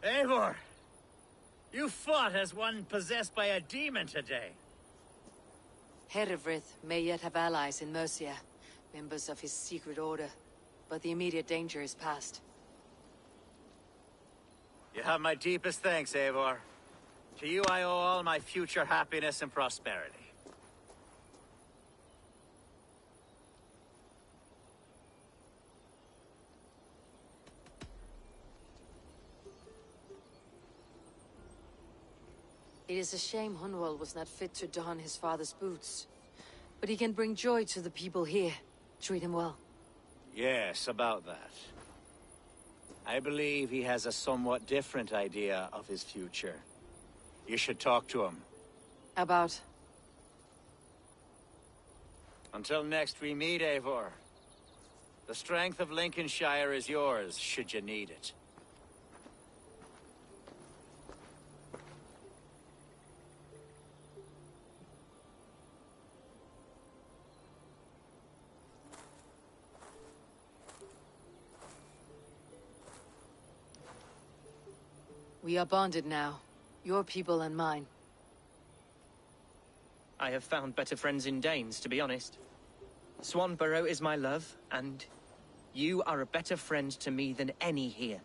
Eivor! You fought as one possessed by a demon today. Herefrith may yet have allies in Mercia, members of his secret order, but the immediate danger is past. You have my deepest thanks, Eivor. To you I owe all my future happiness and prosperity. It is a shame Hunwald was not fit to don his father's boots. But he can bring joy to the people here. Treat him well. Yes, about that. I believe he has a somewhat different idea of his future. You should talk to him. About? Until next we meet, Eivor. The strength of Lincolnshire is yours, should you need it. We are bonded now. Your people and mine. I have found better friends in Danes, to be honest. Swanborough is my love, and you are a better friend to me than any here.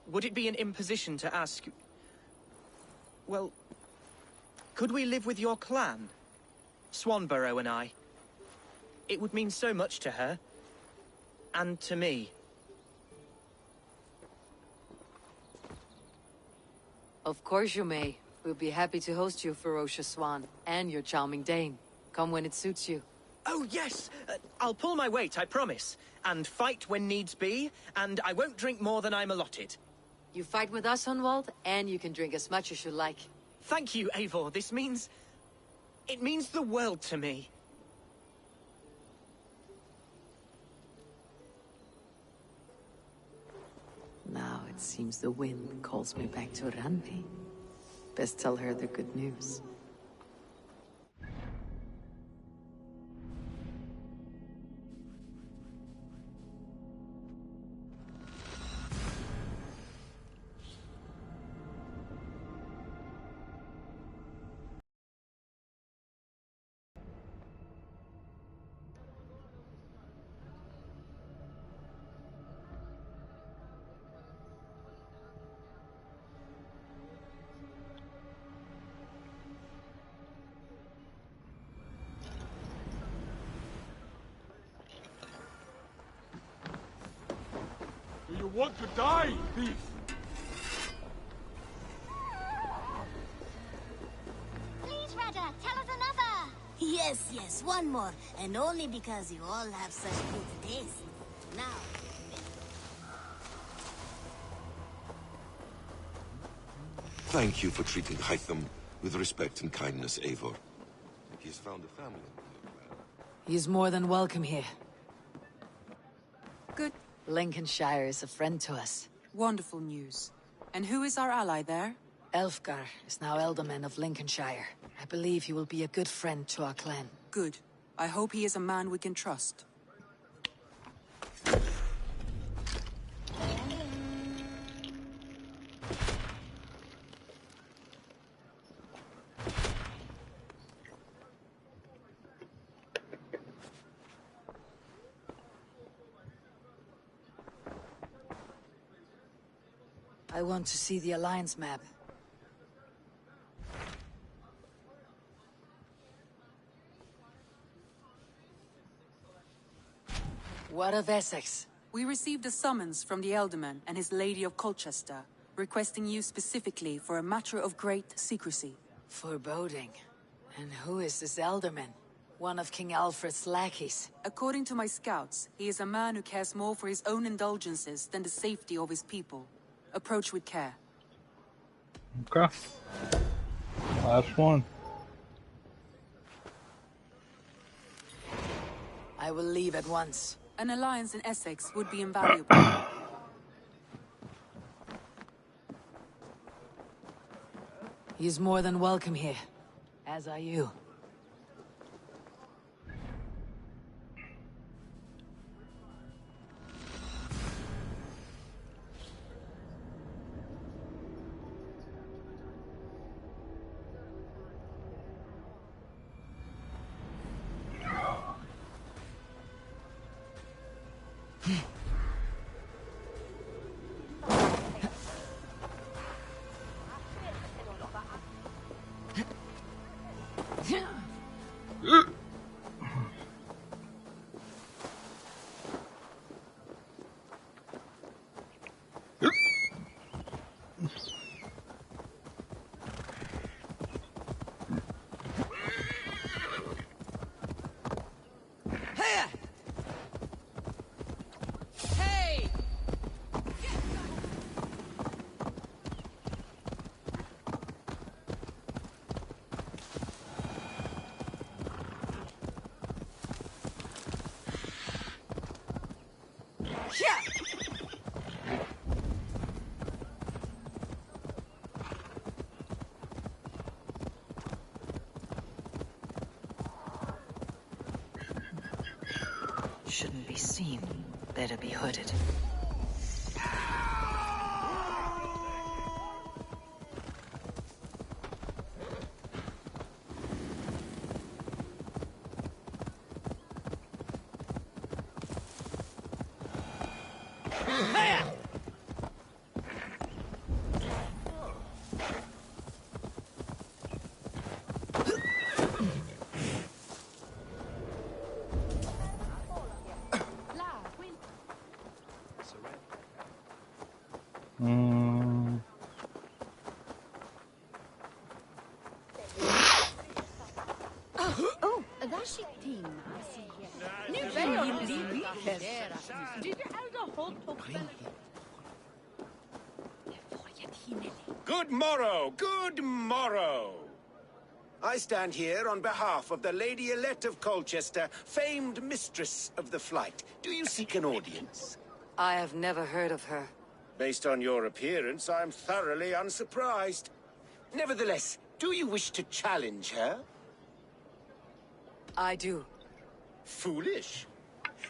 Would it be an imposition to ask... Well, Could we live with your clan? Swanborough and I. It would mean so much to her. And to me. Of course you may. We'll be happy to host you, ferocious swan, and your charming dame. Come when it suits you. Oh, yes! I'll pull my weight, I promise. And fight when needs be, and I won't drink more than I'm allotted. You fight with us, Hunwald, and you can drink as much as you like. Thank you, Eivor. This means... it means the world to me. Now it seems the wind calls me back to Randi. Best tell her the good news. Do you want to die, thief? Please, Rada, tell us another! Yes, one more. And only because you all have such good taste. Now... Thank you for treating Hytham with respect and kindness, Eivor. He's found a family. He is more than welcome here. Good. Lincolnshire is a friend to us. Wonderful news. And who is our ally there? Elfgar is now Alderman of Lincolnshire. I believe he will be a good friend to our clan. Good. I hope he is a man we can trust. I want to see the Alliance map. What of Essex? We received a summons from the Ealdorman and his Lady of Colchester, requesting you specifically for a matter of great secrecy. Foreboding. And who is this Ealdorman? One of King Alfred's lackeys. According to my scouts, he is a man who cares more for his own indulgences than the safety of his people. Approach with care. Okay. Last one. I will leave at once. An alliance in Essex would be invaluable. He is more than welcome here. As are you. Shouldn't be seen. Better be hooded. Good morrow, good morrow. I stand here on behalf of the Lady Elette of Colchester, famed mistress of the flight. Do you seek an audience? I have never heard of her. Based on your appearance, I'm thoroughly unsurprised. Nevertheless, do you wish to challenge her? I do. Foolish.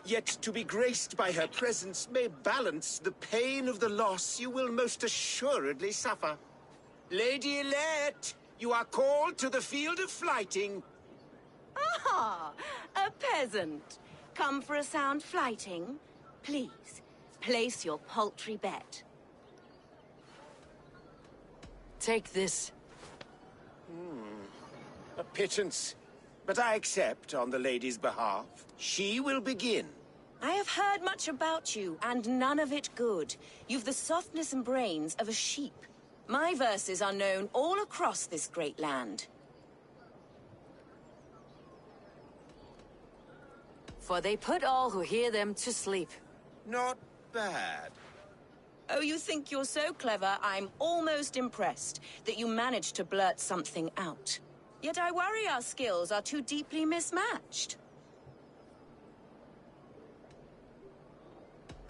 Yet to be graced by her presence may balance the pain of the loss you will most assuredly suffer. Lady Elette, you are called to the field of flighting. Ah, a peasant. Come for a sound flighting? Please, place your paltry bet. Take this. A pittance. But I accept on the lady's behalf. She will begin. I have heard much about you, and none of it good. You've the softness and brains of a sheep. My verses are known all across this great land. For they put all who hear them to sleep. Not bad. Oh, you think you're so clever, I'm almost impressed that you managed to blurt something out. Yet I worry our skills are too deeply mismatched.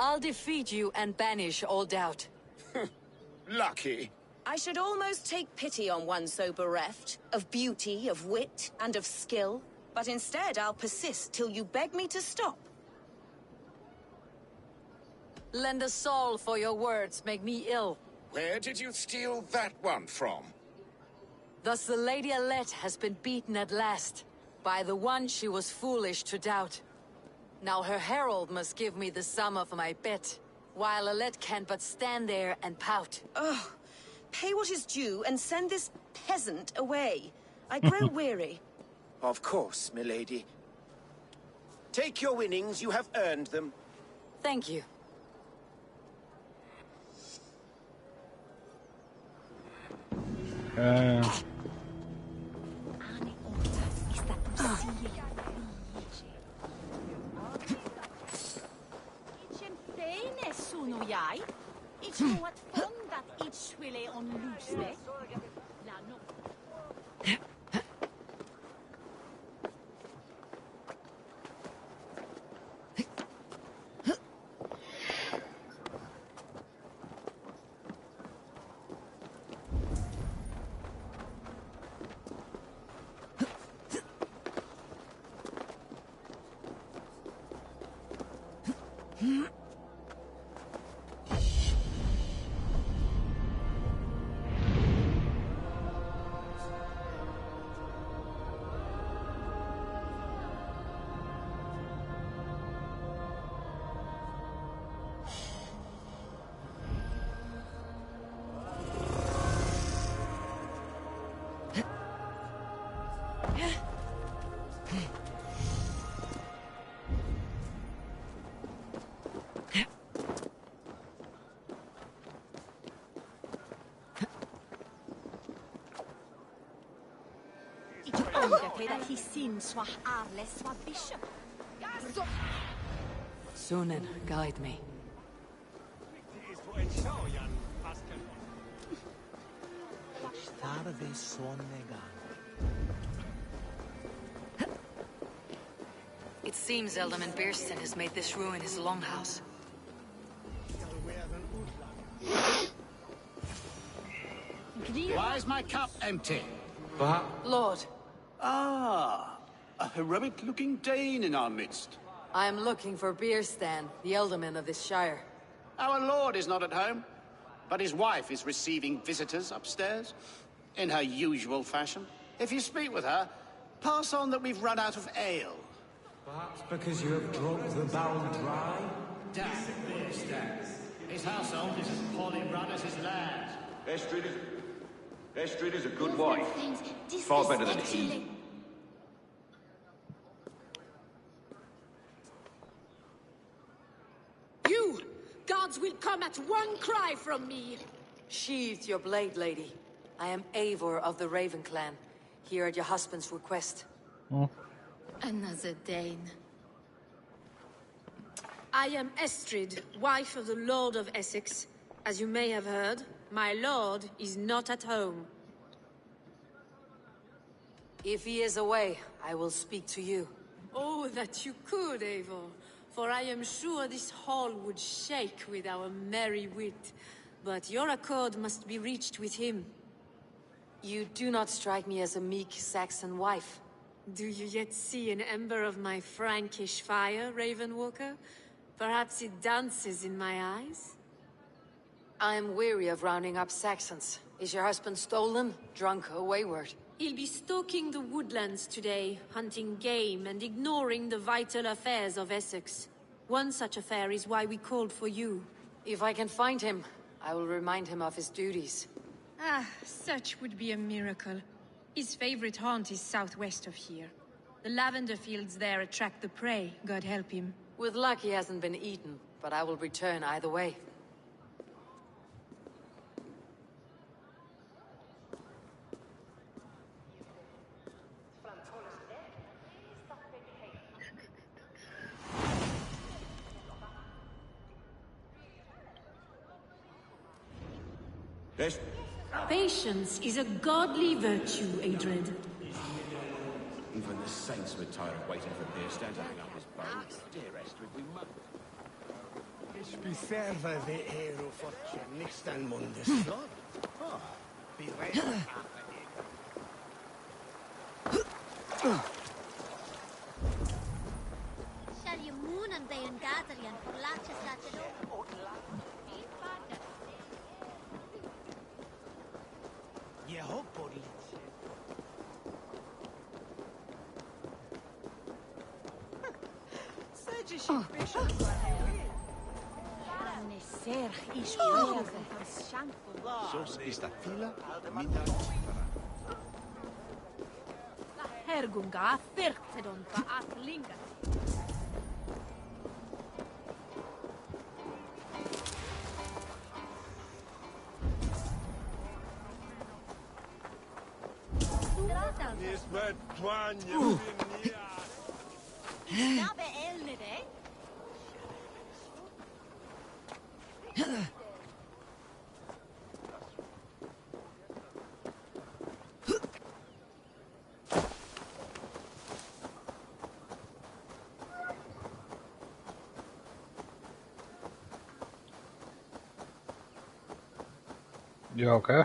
I'll defeat you and banish all doubt. Lucky. I should almost take pity on one so bereft, of beauty, of wit, and of skill. But instead, I'll persist till you beg me to stop. Lend a soul for your words make me ill. Where did you steal that one from? Thus the Lady Elette has been beaten at last, by the one she was foolish to doubt. Now her herald must give me the sum of my bet, while Elette can but stand there and pout. Ugh. Pay what is due and send this peasant away. I grow weary. Of course, milady. Take your winnings, you have earned them. Thank you. Sunan, guide me. It seems Alderman Bearston has made this ruin his longhouse. Why is my cup empty? Lord. Ah, a heroic-looking Dane in our midst. I am looking for Bearstan, the Alderman of this shire. Our lord is not at home, but his wife is receiving visitors upstairs, in her usual fashion. If you speak with her, pass on that we've run out of ale. Perhaps because you have drunk the barrel dry? Damn Bearstan. His household is as poorly run as his land. Estrid is a good wife. Far better than he. You! Gods will come at one cry from me! Sheathe your blade, lady. I am Eivor of the Raven clan, here at your husband's request. Another Dane. I am Estrid, wife of the Lord of Essex. As you may have heard, my lord is not at home. If he is away, I will speak to you. Oh, that you could, Eivor. For I am sure this hall would shake with our merry wit. But your accord must be reached with him. You do not strike me as a meek Saxon wife. Do you yet see an ember of my Frankish fire, Ravenwalker? Perhaps it dances in my eyes? I am weary of rounding up Saxons. Is your husband stolen, drunk, or wayward? He'll be stalking the woodlands today, hunting game and ignoring the vital affairs of Essex. One such affair is why we called for you. If I can find him, I will remind him of his duties. Ah, such would be a miracle. His favorite haunt is southwest of here. The lavender fields there attract the prey, God help him. With luck, he hasn't been eaten, but I will return either way. Patience is a godly virtue, Adred. Even the saints were tired of waiting for Beerstead to hang up his bones. Dear Estrid, we must... Spiserva de hero fortune, nixtan mundus. Be ready. Shall you moon and bay and gatherian for latches latches Je hoop por Sos ista fila, minda Hergunga, Firtedon, Atlinga. You okay?